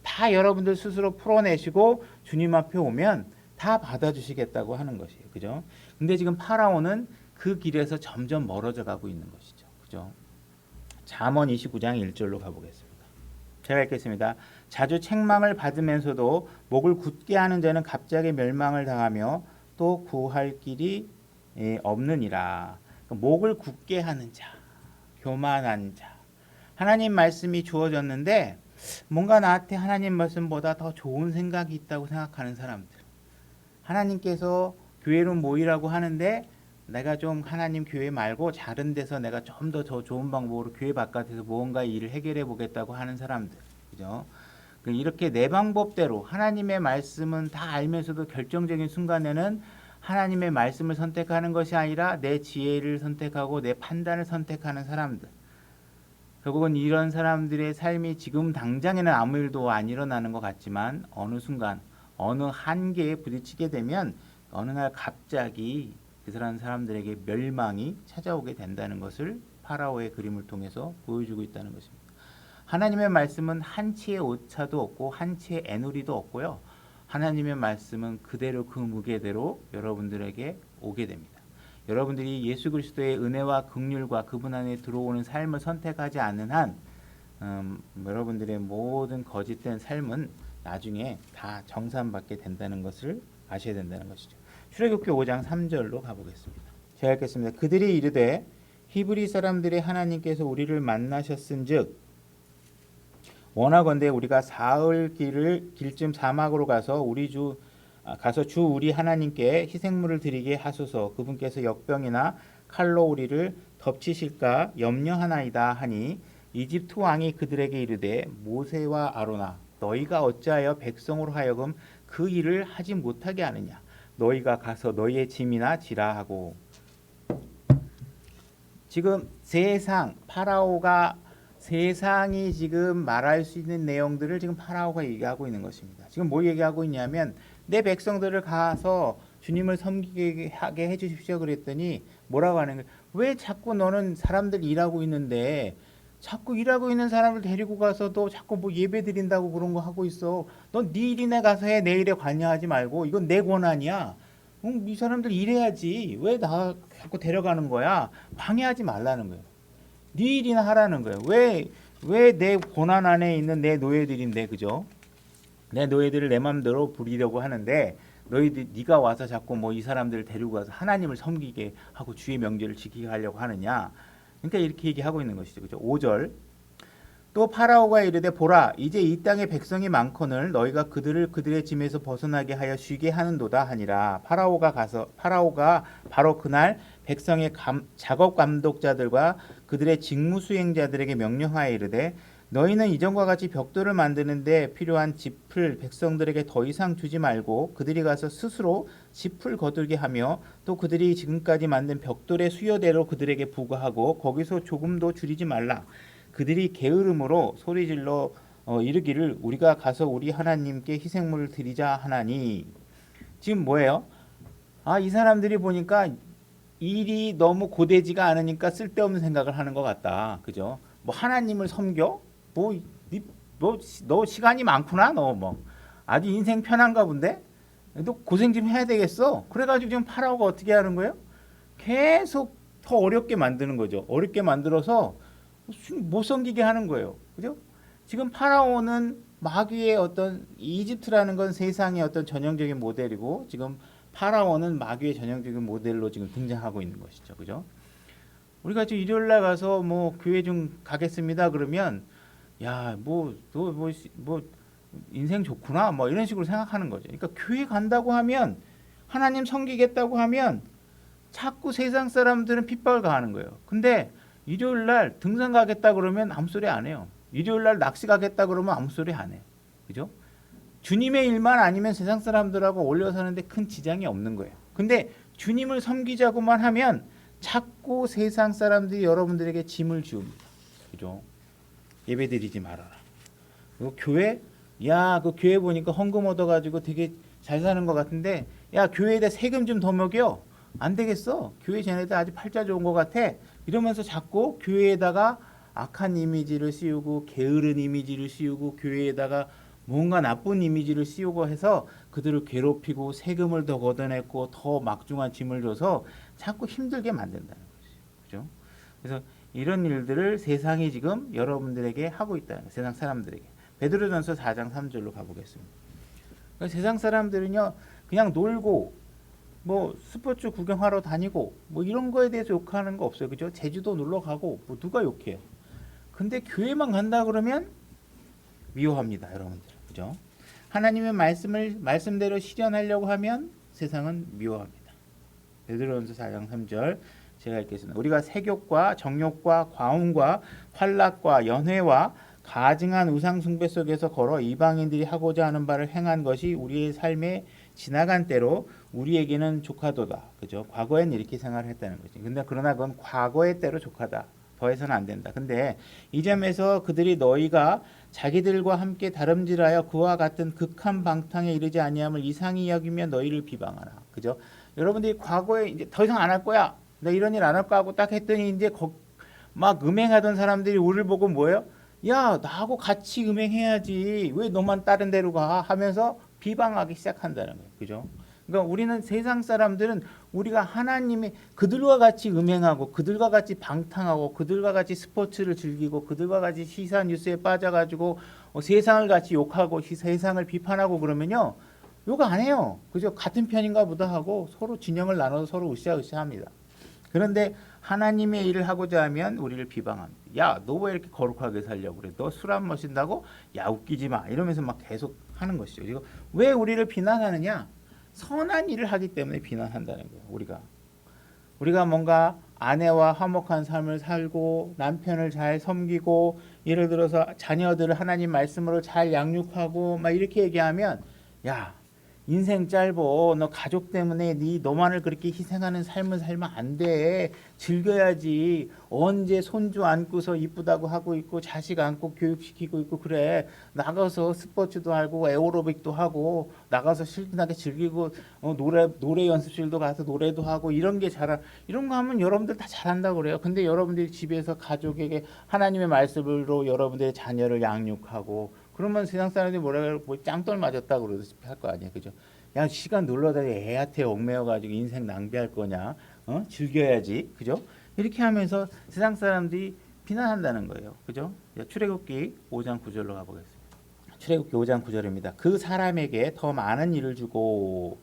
다 여러분들 스스로 풀어내시고 주님 앞에 오면 다 받아주시겠다고 하는 것이에요. 그죠? 근데 지금 파라오는 그 길에서 점점 멀어져 가고 있는 것이죠. 그죠? 잠언 29장 1절로 가보겠습니다. 제가 읽겠습니다. 자주 책망을 받으면서도 목을 굳게 하는 자는 갑자기 멸망을 당하며 또 구할 길이 없느니라. 목을 굳게 하는 자, 교만한 자. 하나님 말씀이 주어졌는데 뭔가 나한테 하나님 말씀보다 더 좋은 생각이 있다고 생각하는 사람들. 하나님께서 교회로 모이라고 하는데 내가 좀 하나님 교회 말고 다른 데서 내가 좀 더 좋은 방법으로 교회 바깥에서 무언가 일을 해결해 보겠다고 하는 사람들. 그죠? 이렇게 내 방법대로 하나님의 말씀은 다 알면서도 결정적인 순간에는 하나님의 말씀을 선택하는 것이 아니라 내 지혜를 선택하고 내 판단을 선택하는 사람들. 결국은 이런 사람들의 삶이 지금 당장에는 아무 일도 안 일어나는 것 같지만 어느 순간 어느 한계에 부딪히게 되면 어느 날 갑자기 그 사람들에게 멸망이 찾아오게 된다는 것을 파라오의 그림을 통해서 보여주고 있다는 것입니다. 하나님의 말씀은 한치의 오차도 없고 한치의 애누리도 없고요. 하나님의 말씀은 그대로 그 무게대로 여러분들에게 오게 됩니다. 여러분들이 예수 그리스도의 은혜와 긍휼과 그분 안에 들어오는 삶을 선택하지 않는 한 여러분들의 모든 거짓된 삶은 나중에 다 정산받게 된다는 것을 아셔야 된다는 것이죠. 출애굽기 5장 3절로 가보겠습니다. 제가 읽겠습니다. 그들이 이르되 히브리 사람들의 하나님께서 우리를 만나셨은즉 원하건대 우리가 사흘 길쯤 사막으로 가서 주 우리 하나님께 희생물을 드리게 하소서. 그분께서 역병이나 칼로 우리를 덮치실까 염려하나이다 하니 이집트 왕이 그들에게 이르되 모세와 아로나 너희가 어찌하여 백성으로 하여금 그 일을 하지 못하게 하느냐. 너희가 가서 너희의 짐이나 지라 하고. 지금 세상이 지금 말할 수 있는 내용들을 지금 파라오가 얘기하고 있는 것입니다. 지금 뭐 얘기하고 있냐면 내 백성들을 가서 주님을 섬기게 하게 해주십시오 그랬더니 뭐라고 하는 거예요? 왜 자꾸 너는 사람들 일하고 있는데 자꾸 일하고 있는 사람을 데리고 가서도 자꾸 뭐 예배 드린다고 그런 거 하고 있어. 넌 네 일이나 가서 해. 내 일에 관여하지 말고. 이건 내 권한이야. 이 사람들 일해야지. 왜 나 자꾸 데려가는 거야? 방해하지 말라는 거예요. 네 일이나 하라는 거예요. 왜 내 권한 안에 있는 내 노예들인데, 그죠? 내 노예들을 내 마음대로 부리려고 하는데 네가 와서 자꾸 뭐 이 사람들을 데리고 가서 하나님을 섬기게 하고 주의 명제를 지키게 하려고 하느냐? 그러니까 이렇게 얘기하고 있는 것이죠. 그죠? 5절. 또 파라오가 이르되 보라 이제 이 땅에 백성이 많거늘 너희가 그들의 짐에서 벗어나게 하여 쉬게 하는도다 하니라. 파라오가 바로 그날 백성의 작업 감독자들과 그들의 직무 수행자들에게 명령하여 이르되 너희는 이전과 같이 벽돌을 만드는데 필요한 짚을 백성들에게 더 이상 주지 말고 그들이 가서 스스로 짚을 거두게 하며 또 그들이 지금까지 만든 벽돌의 수요대로 그들에게 부과하고 거기서 조금도 줄이지 말라. 그들이 게으름으로 소리질러 이르기를 우리가 가서 우리 하나님께 희생물을 드리자 하나니. 지금 뭐예요? 이 사람들이 보니까 일이 너무 고되지가 않으니까 쓸데없는 생각을 하는 것 같다. 그죠? 뭐 하나님을 섬겨? 너 시간이 많구나. 너 뭐 아주 인생 편한가 본데? 너 고생 좀 해야 되겠어. 그래가지고 지금 파라오가 어떻게 하는 거예요? 계속 더 어렵게 만드는 거죠. 어렵게 만들어서 못 섬기게 하는 거예요. 그죠? 지금 파라오는 마귀의 어떤 이집트라는 건 세상의 어떤 전형적인 모델이고 지금 파라오는 마귀의 전형적인 모델로 지금 등장하고 있는 것이죠. 그죠? 우리가 지금 일요일 날 가서 뭐 교회 좀 가겠습니다. 그러면 야, 너 인생 좋구나. 뭐 이런 식으로 생각하는 거죠. 그러니까 교회 간다고 하면 하나님 섬기겠다고 하면 자꾸 세상 사람들은 핍박을 가하는 거예요. 근데 일요일 날 등산 가겠다 그러면 아무 소리 안 해요. 일요일 날 낚시 가겠다 그러면 아무 소리 안 해요. 그죠? 주님의 일만 아니면 세상 사람들하고 어울려 사는데 큰 지장이 없는 거예요. 근데 주님을 섬기자고만 하면 자꾸 세상 사람들이 여러분들에게 짐을 지웁니다. 그죠? 예배 드리지 말아라. 그리고 교회? 그 교회 보니까 헌금 얻어가지고 되게 잘 사는 것 같은데 교회에다 세금 좀 더 먹여. 안 되겠어. 교회 쟤네들 아주 팔자 좋은 것 같아. 이러면서 자꾸 교회에다가 악한 이미지를 씌우고 게으른 이미지를 씌우고 교회에다가 뭔가 나쁜 이미지를 씌우고 해서 그들을 괴롭히고 세금을 더 걷어냈고 더 막중한 짐을 줘서 자꾸 힘들게 만든다는 거죠. 그죠? 그래서 이런 일들을 세상이 지금 여러분들에게 하고 있다는 거예요. 세상 사람들에게. 베드로전서 4장 3절로 가보겠습니다. 그러니까 세상 사람들은요 그냥 놀고 뭐 스포츠 구경하러 다니고 뭐 이런 거에 대해서 욕하는 거 없어요. 그죠? 제주도 놀러 가고 뭐 누가 욕해요. 근데 교회만 간다 그러면 미워합니다, 여러분들. 그죠? 하나님의 말씀대로 실현하려고 하면 세상은 미워합니다. 베드로전서 4장 3절 제가 읽겠습니다. 우리가 세욕과 정욕과 과음과 환락과 연회와 가증한 우상 숭배 속에서 걸어 이방인들이 하고자 하는 바를 행한 것이 우리의 삶에 지나간 때로 우리에게는 족하도다. 그죠? 과거엔 이렇게 생각을 했다는 거지. 근데 그러나 그건 과거의 때로 족하다. 더 해서는 안 된다. 근데 이 점에서 그들이 너희가 자기들과 함께 다름질하여 그와 같은 극한 방탕에 이르지 아니함을 이상히 여기며 너희를 비방하라. 그죠? 여러분들이 과거에 이제 더 이상 안 할 거야. 나 이런 일 안 할 거 하고 딱 했더니 이제 막 음행하던 사람들이 우리를 보고 뭐예요? 야, 나하고 같이 음행해야지. 왜 너만 다른 데로 가? 하면서 비방하기 시작한다는 거예요. 그죠? 그러니까 우리는 세상 사람들은 우리가 하나님이 그들과 같이 음행하고 그들과 같이 방탕하고 그들과 같이 스포츠를 즐기고 그들과 같이 시사 뉴스에 빠져가지고 세상을 같이 욕하고 세상을 비판하고 그러면요 욕 안 해요. 그죠? 같은 편인가 보다 하고 서로 진영을 나눠서 서로 으쌰으쌰합니다. 그런데 하나님의 일을 하고자 하면 우리를 비방합니다. 야, 너 왜 이렇게 거룩하게 살려고 그래? 너 술 안 마신다고? 야, 웃기지 마. 이러면서 막 계속 하는 것이죠. 이거 왜 우리를 비난하느냐? 선한 일을 하기 때문에 비난한다는 거예요. 우리가 뭔가 아내와 화목한 삶을 살고 남편을 잘 섬기고 예를 들어서 자녀들을 하나님 말씀으로 잘 양육하고 막 이렇게 얘기하면 야, 인생 짧어. 너 가족 때문에 너만을 그렇게 희생하는 삶을 살면 안 돼. 즐겨야지. 언제 손주 안고서 이쁘다고 하고 있고 자식 안고 교육시키고 있고 그래. 나가서 스포츠도 하고 에어로빅도 하고 나가서 신나게 즐기고 노래 연습실도 가서 노래도 하고 이런 거 하면 여러분들 다 잘한다고 그래요. 근데 여러분들이 집에서 가족에게 하나님의 말씀으로 여러분들의 자녀를 양육하고 그러면 세상 사람들이 뭐라 그래? 짱돌 맞았다 그러듯이 할 거 아니에요. 그죠? 야, 시간 놀러다니 애한테 얽매여 가지고 인생 낭비할 거냐? 즐겨야지. 그죠? 이렇게 하면서 세상 사람들이 비난한다는 거예요. 그죠? 출애굽기 5장 9절로 가 보겠습니다. 출애굽기 5장 9절입니다. 그 사람에게 더 많은 일을 주고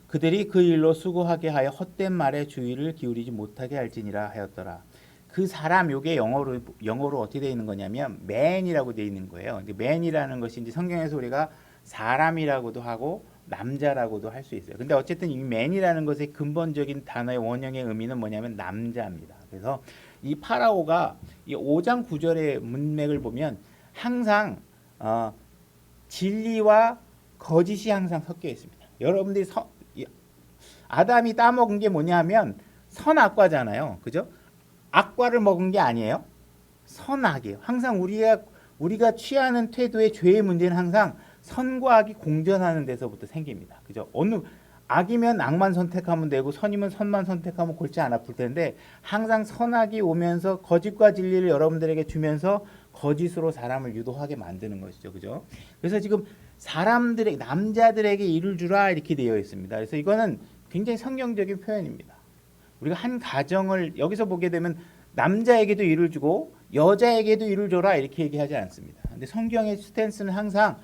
그들이 그 일로 수고하게 하여 헛된 말에 주의를 기울이지 못하게 할지니라 하였더라. 그 사람 요게 영어로 어떻게 되어 있는 거냐면 man이라고 되어 있는 거예요. 근데 man이라는 것이 이제 성경에서 우리가 사람이라고도 하고 남자라고도 할 수 있어요. 근데 어쨌든 이 man이라는 것의 근본적인 단어의 원형의 의미는 뭐냐면 남자입니다. 그래서 이 파라오가 이 5장 9절의 문맥을 보면 항상 진리와 거짓이 항상 섞여 있습니다. 여러분들이 아담이 따먹은 게 뭐냐면 선악과잖아요. 그죠? 악과를 먹은 게 아니에요. 선악이에요. 항상 우리가 취하는 태도의 죄의 문제는 항상 선과 악이 공존하는 데서부터 생깁니다. 그죠? 어느 악이면 악만 선택하면 되고 선이면 선만 선택하면 골치 안 아플 텐데 항상 선악이 오면서 거짓과 진리를 여러분들에게 주면서 거짓으로 사람을 유도하게 만드는 것이죠. 그죠? 그래서 지금 남자들에게 일을 주라 이렇게 되어 있습니다. 그래서 이거는 굉장히 성경적인 표현입니다. 우리가 한 가정을 여기서 보게 되면 남자에게도 일을 주고 여자에게도 일을 줘라 이렇게 얘기하지 않습니다. 근데 성경의 스탠스는 항상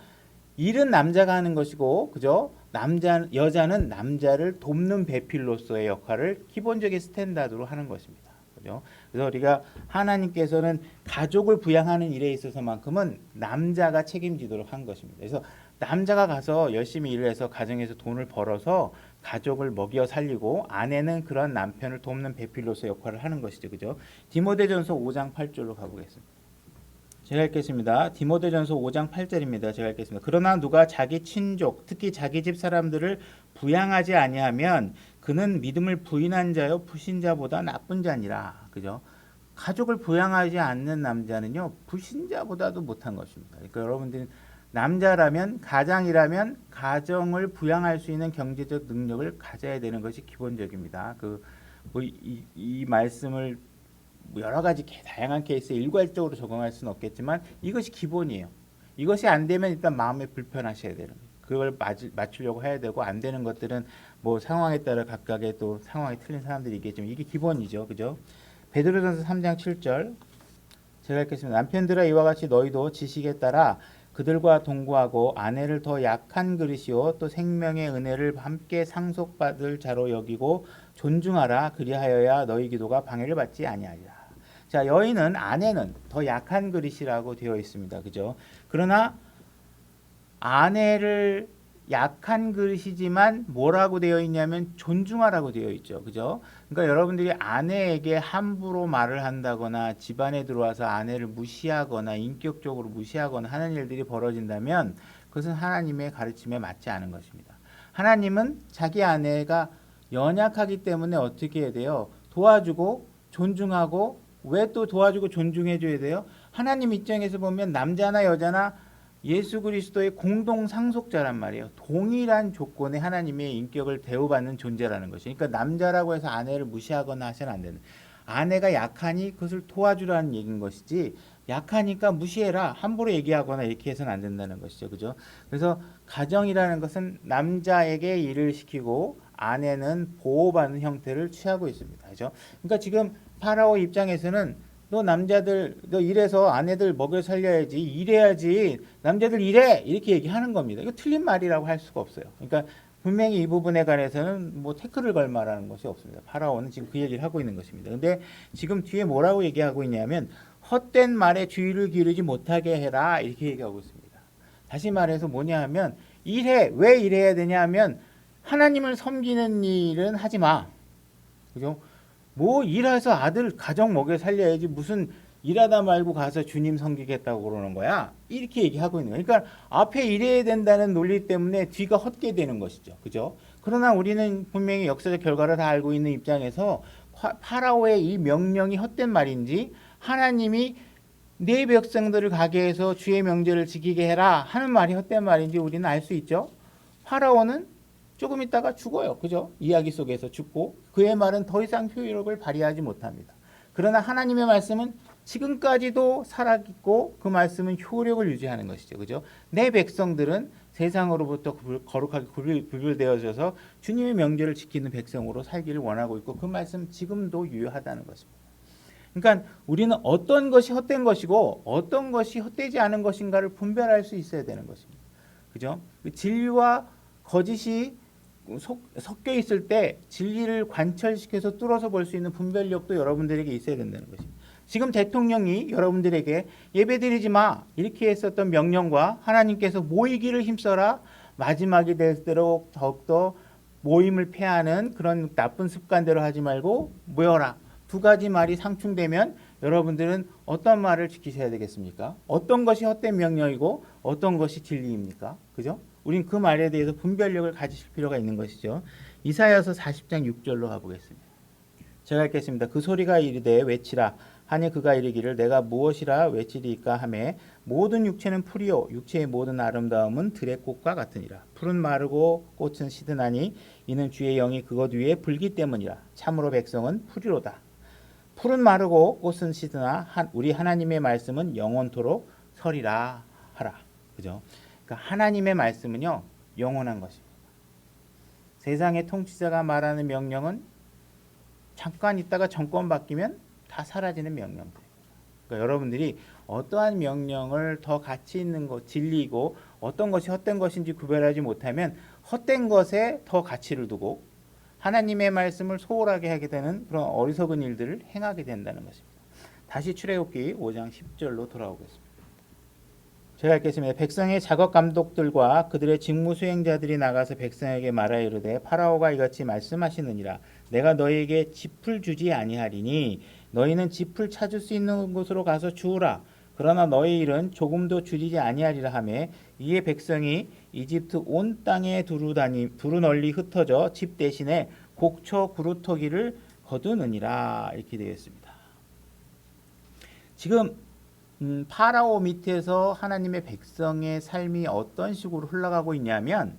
일은 남자가 하는 것이고, 그죠? 여자는 남자를 돕는 배필로서의 역할을 기본적인 스탠다드로 하는 것입니다. 그죠? 그래서 우리가 하나님께서는 가족을 부양하는 일에 있어서만큼은 남자가 책임지도록 한 것입니다. 그래서 남자가 가서 열심히 일을 해서 가정에서 돈을 벌어서 가족을 먹여 살리고 아내는 그런 남편을 돕는 배필로서 역할을 하는 것이죠. 그죠? 디모데전서 5장 8절로 가보겠습니다. 제가 읽겠습니다. 디모데전서 5장 8절입니다. 제가 읽겠습니다. 그러나 누가 자기 친족, 특히 자기 집 사람들을 부양하지 아니하면 그는 믿음을 부인한 자요 불신자보다 나쁜 자니라. 그죠? 가족을 부양하지 않는 남자는요 불신자보다도 못한 것입니다. 그러니까 여러분들 남자라면 가장이라면 가정을 부양할 수 있는 경제적 능력을 가져야 되는 것이 기본적입니다. 이 말씀을 여러 가지 다양한 케이스에 일괄적으로 적용할 수는 없겠지만 이것이 기본이에요. 이것이 안 되면 일단 마음에 불편하셔야 되는 거예요. 그걸 맞추려고 해야 되고 안 되는 것들은 뭐 상황에 따라 각각의 또 상황이 틀린 사람들이 있겠지만 이게 기본이죠. 그죠? 베드로전서 3장 7절 제가 읽겠습니다. 남편들아 이와 같이 너희도 지식에 따라 그들과 동거하고 아내를 더 약한 그릇이요 또 생명의 은혜를 함께 상속받을 자로 여기고 존중하라. 그리하여야 너희 기도가 방해를 받지 아니하리라. 자, 여인은 아내는 더 약한 그릇이라고 되어 있습니다. 그죠? 그러나 아내를 약한 그릇이지만 뭐라고 되어 있냐면 존중하라고 되어 있죠. 그죠? 그러니까 여러분들이 아내에게 함부로 말을 한다거나 집안에 들어와서 아내를 무시하거나 인격적으로 무시하거나 하는 일들이 벌어진다면 그것은 하나님의 가르침에 맞지 않은 것입니다. 하나님은 자기 아내가 연약하기 때문에 어떻게 해야 돼요? 도와주고 존중하고 왜 또 도와주고 존중해 줘야 돼요? 하나님 입장에서 보면 남자나 여자나 예수 그리스도의 공동 상속자란 말이에요. 동일한 조건에 하나님의 인격을 대우받는 존재라는 것이. 그러니까 남자라고 해서 아내를 무시하거나 하셔는 안 되는. 아내가 약하니 그것을 도와주라는 얘기인 것이지 약하니까 무시해라, 함부로 얘기하거나 이렇게 해서는 안 된다는 것이죠. 그죠? 그래서 가정이라는 것은 남자에게 일을 시키고 아내는 보호받는 형태를 취하고 있습니다. 그죠? 그러니까 지금 파라오 입장에서는 너 남자들 너 일해서 아내들 먹여 살려야지, 일해야지, 남자들 일해, 이렇게 얘기하는 겁니다. 이거 틀린 말이라고 할 수가 없어요. 그러니까 분명히 이 부분에 관해서는 뭐 태클을 걸 말하는 것이 없습니다. 파라오는 지금 그 얘기를 하고 있는 것입니다. 근데 지금 뒤에 뭐라고 얘기하고 있냐면 헛된 말에 주의를 기울이지 못하게 해라, 이렇게 얘기하고 있습니다. 다시 말해서 뭐냐 하면 일해. 왜 일해야 되냐 하면 하나님을 섬기는 일은 하지 마. 그죠? 뭐 일해서 아들 가정 먹여 살려야지, 무슨 일하다 말고 가서 주님 섬기겠다고 그러는 거야, 이렇게 얘기하고 있는 거예요. 그러니까 앞에 일해야 된다는 논리 때문에 뒤가 헛게 되는 것이죠. 그죠? 그러나 우리는 분명히 역사적 결과를 다 알고 있는 입장에서 파라오의 이 명령이 헛된 말인지, 하나님이 네 백성들을 가게 해서 주의 명제를 지키게 해라 하는 말이 헛된 말인지 우리는 알 수 있죠. 파라오는 조금 있다가 죽어요. 그죠? 이야기 속에서 죽고 그의 말은 더 이상 효력을 발휘하지 못합니다. 그러나 하나님의 말씀은 지금까지도 살아있고 그 말씀은 효력을 유지하는 것이죠. 그죠? 내 백성들은 세상으로부터 거룩하게 구별되어져서 주님의 명제를 지키는 백성으로 살기를 원하고 있고 그 말씀 지금도 유효하다는 것입니다. 그러니까 우리는 어떤 것이 헛된 것이고 어떤 것이 헛되지 않은 것인가를 분별할 수 있어야 되는 것입니다. 그죠? 진리와 거짓이 섞여 있을 때 진리를 관철시켜서 뚫어서 볼 수 있는 분별력도 여러분들에게 있어야 된다는 것입니다. 지금 대통령이 여러분들에게 예배드리지 마 이렇게 했었던 명령과 하나님께서 모이기를 힘써라, 마지막이 될수록 더욱더 모임을 폐하는 그런 나쁜 습관대로 하지 말고 모여라, 두 가지 말이 상충되면 여러분들은 어떤 말을 지키셔야 되겠습니까? 어떤 것이 헛된 명령이고 어떤 것이 진리입니까? 그죠? 우린 그 말에 대해서 분별력을 가지실 필요가 있는 것이죠. 이사야서 40장 6절로 가보겠습니다. 제가 읽겠습니다. 그 소리가 이르되 외치라 하니 그가 이르기를 내가 무엇이라 외치리까 하매 모든 육체는 풀이요 육체의 모든 아름다움은 들의 꽃과 같으니라. 풀은 마르고 꽃은 시드나니 이는 주의 영이 그것 위에 불기 때문이라. 참으로 백성은 풀이로다. 풀은 마르고 꽃은 시드나 우리 하나님의 말씀은 영원토록 서리라 하라. 그죠? 그러니까 하나님의 말씀은요 영원한 것입니다. 세상의 통치자가 말하는 명령은 잠깐 있다가 정권 바뀌면 다 사라지는 명령들. 그러니까 여러분들이 어떠한 명령을 더 가치 있는 것, 진리이고 어떤 것이 헛된 것인지 구별하지 못하면 헛된 것에 더 가치를 두고 하나님의 말씀을 소홀하게 하게 되는 그런 어리석은 일들을 행하게 된다는 것입니다. 다시 출애굽기 5장 10절로 돌아오겠습니다. 제가 읽겠습니다. 백성의 작업 감독들과 그들의 직무 수행자들이 나가서 백성에게 말하여 이르되 파라오가 이같이 말씀하시느니라. 내가 너희에게 짚을 주지 아니하리니 너희는 짚을 찾을 수 있는 곳으로 가서 주우라. 그러나 너희 일은 조금도 줄이지 아니하리라 하매 이에 백성이 이집트 온 땅에 두루 널리 흩어져 집 대신에 곡초 구루터기를 거두느니라. 이렇게 되겠습니다. 지금 파라오 밑에서 하나님의 백성의 삶이 어떤 식으로 흘러가고 있냐면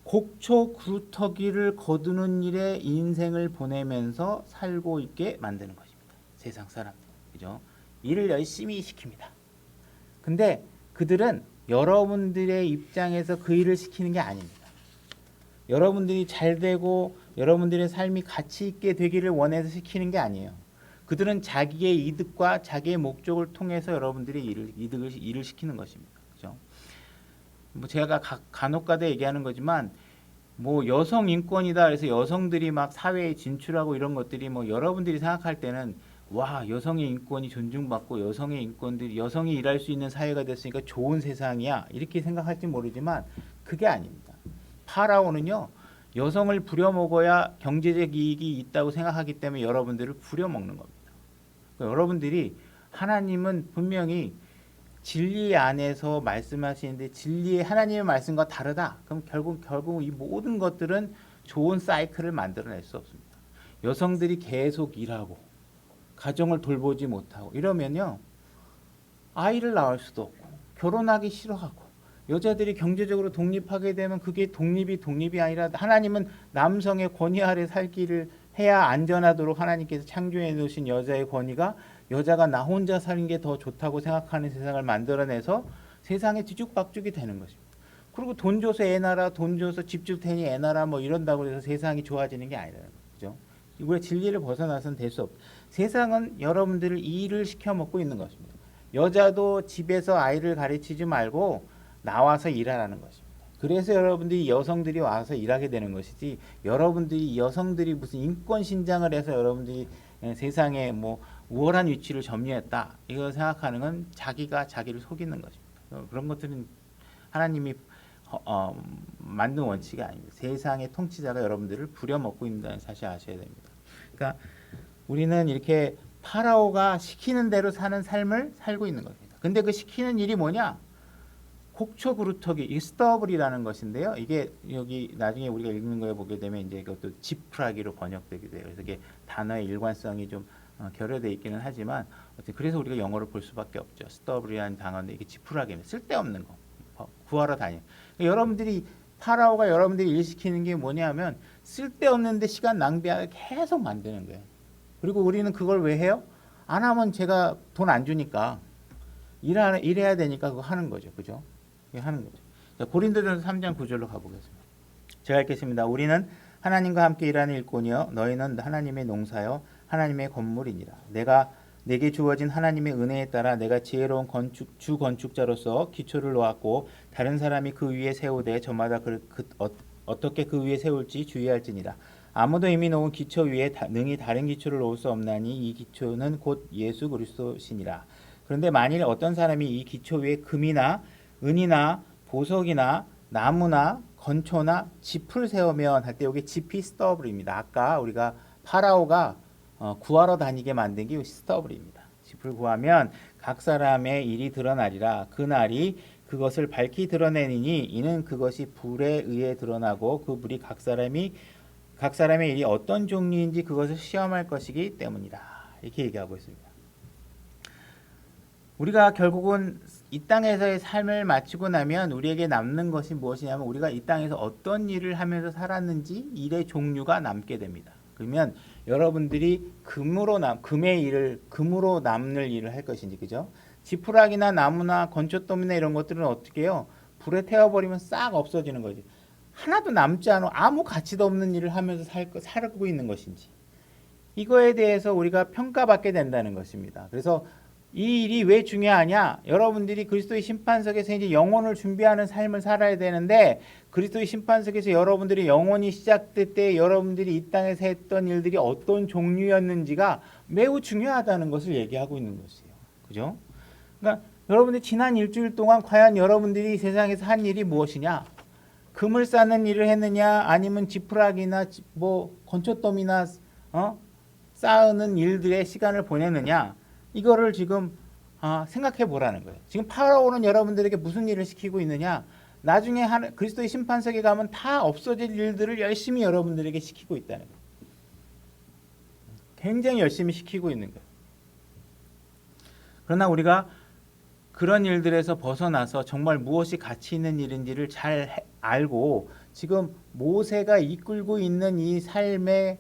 곡초 구루터기를 거두는 일에 인생을 보내면서 살고 있게 만드는 것입니다. 세상 사람들. 그죠? 일을 열심히 시킵니다. 근데 그들은 여러분들의 입장에서 그 일을 시키는 게 아닙니다. 여러분들이 잘 되고 여러분들의 삶이 가치 있게 되기를 원해서 시키는 게 아니에요. 그들은 자기의 이득과 자기의 목적을 통해서 여러분들의 일을 시키는 것입니다. 그죠? 뭐 제가 간혹가다 얘기하는 거지만 뭐 여성 인권이다 그래서 여성들이 막 사회에 진출하고 이런 것들이 뭐 여러분들이 생각할 때는 와, 여성의 인권이 존중받고 여성의 인권들이 여성이 일할 수 있는 사회가 됐으니까 좋은 세상이야 이렇게 생각할지 모르지만 그게 아닙니다. 파라오는요 여성을 부려먹어야 경제적 이익이 있다고 생각하기 때문에 여러분들을 부려먹는 겁니다. 그러니까 여러분들이 하나님은 분명히 진리 안에서 말씀하시는데 진리의 하나님의 말씀과 다르다. 그럼 결국 이 모든 것들은 좋은 사이클을 만들어낼 수 없습니다. 여성들이 계속 일하고 가정을 돌보지 못하고 이러면요 아이를 낳을 수도 없고 결혼하기 싫어하고 여자들이 경제적으로 독립하게 되면 그게 독립이 아니라 하나님은 남성의 권위 아래 살기를 해야 안전하도록 하나님께서 창조해 놓으신 여자의 권위가 여자가 나 혼자 사는 게 더 좋다고 생각하는 세상을 만들어내서 세상에 뒤죽박죽이 되는 것입니다. 그리고 돈 줘서 애 낳아라, 돈 줘서 집 줄 테니 애 낳아라 뭐 이런다고 해서 세상이 좋아지는 게 아니라는 거죠. 우리가 진리를 벗어나서는 될 수 없다. 세상은 여러분들을 일을 시켜 먹고 있는 것입니다. 여자도 집에서 아이를 가르치지 말고 나와서 일하라는 것입니다. 그래서 여러분들이 여성들이 와서 일하게 되는 것이지, 여러분들이 여성들이 무슨 인권 신장을 해서 여러분들이 세상에 뭐 우월한 위치를 점유했다 이거 생각하는 건 자기가 자기를 속이는 것입니다. 그런 것들은 하나님이 만든 원칙이 아닙니다. 세상의 통치자가 여러분들을 부려먹고 있다는 사실 아셔야 됩니다. 그러니까 우리는 이렇게 파라오가 시키는 대로 사는 삶을 살고 있는 겁니다. 근데 그 시키는 일이 뭐냐? 곡초 그루터기, 이 스터블이라는 것인데요. 이게 여기 나중에 우리가 읽는 거에 보게 되면 이제 이것도 지푸라기로 번역되게 돼요. 그래서 이게 단어의 일관성이 좀 결여되어 있기는 하지만 그래서 우리가 영어를 볼 수밖에 없죠. 스터블이라는 단어인데 이게 지푸라기입니다. 쓸데없는 거 구하러 다녀. 그러니까 여러분들이 파라오가 여러분들이 일 시키는 게 뭐냐면 쓸데없는데 시간 낭비하게 계속 만드는 거예요. 그리고 우리는 그걸 왜 해요? 안 하면 제가 돈 안 주니까 일해야 되니까 그거 하는 거죠. 그죠? 하는 거죠. 자, 고린도전서 3장 9절로 가보겠습니다. 제가 읽겠습니다. 우리는 하나님과 함께 일하는 일꾼이요 너희는 하나님의 농사요 하나님의 건물이니라. 내게 주어진 하나님의 은혜에 따라 내가 지혜로운 주건축자로서 기초를 놓았고 다른 사람이 그 위에 세우되 저마다 어떻게 그 위에 세울지 주의할지니라. 아무도 이미 놓은 기초 위에 능히 다른 기초를 놓을 수 없나니 이 기초는 곧 예수 그리스도시니라. 그런데 만일 어떤 사람이 이 기초 위에 금이나 은이나 보석이나 나무나 건초나 짚을 세우면 할 때 여기 짚이 스터블입니다. 아까 우리가 파라오가 구하러 다니게 만든 게 스터블입니다. 짚을 구하면 각 사람의 일이 드러나리라. 그 날이 그것을 밝히 드러내니 이는 그것이 불에 의해 드러나고 그 불이 각 사람의 일이 어떤 종류인지 그것을 시험할 것이기 때문이다. 이렇게 얘기하고 있습니다. 우리가 결국은 이 땅에서의 삶을 마치고 나면 우리에게 남는 것이 무엇이냐면 우리가 이 땅에서 어떤 일을 하면서 살았는지 일의 종류가 남게 됩니다. 그러면 여러분들이 금의 일을 금으로 남는 일을 할 것인지, 그죠? 지푸라기나 나무나 건초돔이나 이런 것들은 어떻게 해요? 불에 태워버리면 싹 없어지는 거지. 하나도 남지 않아 아무 가치도 없는 일을 하면서 살고 있는 것인지, 이거에 대해서 우리가 평가받게 된다는 것입니다. 그래서 이 일이 왜 중요하냐? 여러분들이 그리스도의 심판석에서 이제 영혼을 준비하는 삶을 살아야 되는데, 그리스도의 심판석에서 여러분들이 영혼이 시작될 때 여러분들이 이 땅에서 했던 일들이 어떤 종류였는지가 매우 중요하다는 것을 얘기하고 있는 것이에요. 그죠? 그러니까 여러분들이 지난 일주일 동안 과연 여러분들이 세상에서 한 일이 무엇이냐? 금을 쌓는 일을 했느냐? 아니면 지푸라기나 뭐 건초돔이나 쌓는 일들의 시간을 보냈느냐? 이거를 지금 생각해 보라는 거예요. 지금 파라오는 여러분들에게 무슨 일을 시키고 있느냐? 나중에 그리스도의 심판석에 가면 다 없어질 일들을 열심히 여러분들에게 시키고 있다는 거예요. 굉장히 열심히 시키고 있는 거예요. 그러나 우리가 그런 일들에서 벗어나서 정말 무엇이 가치 있는 일인지를 잘 알고 지금 모세가 이끌고 있는 이 삶의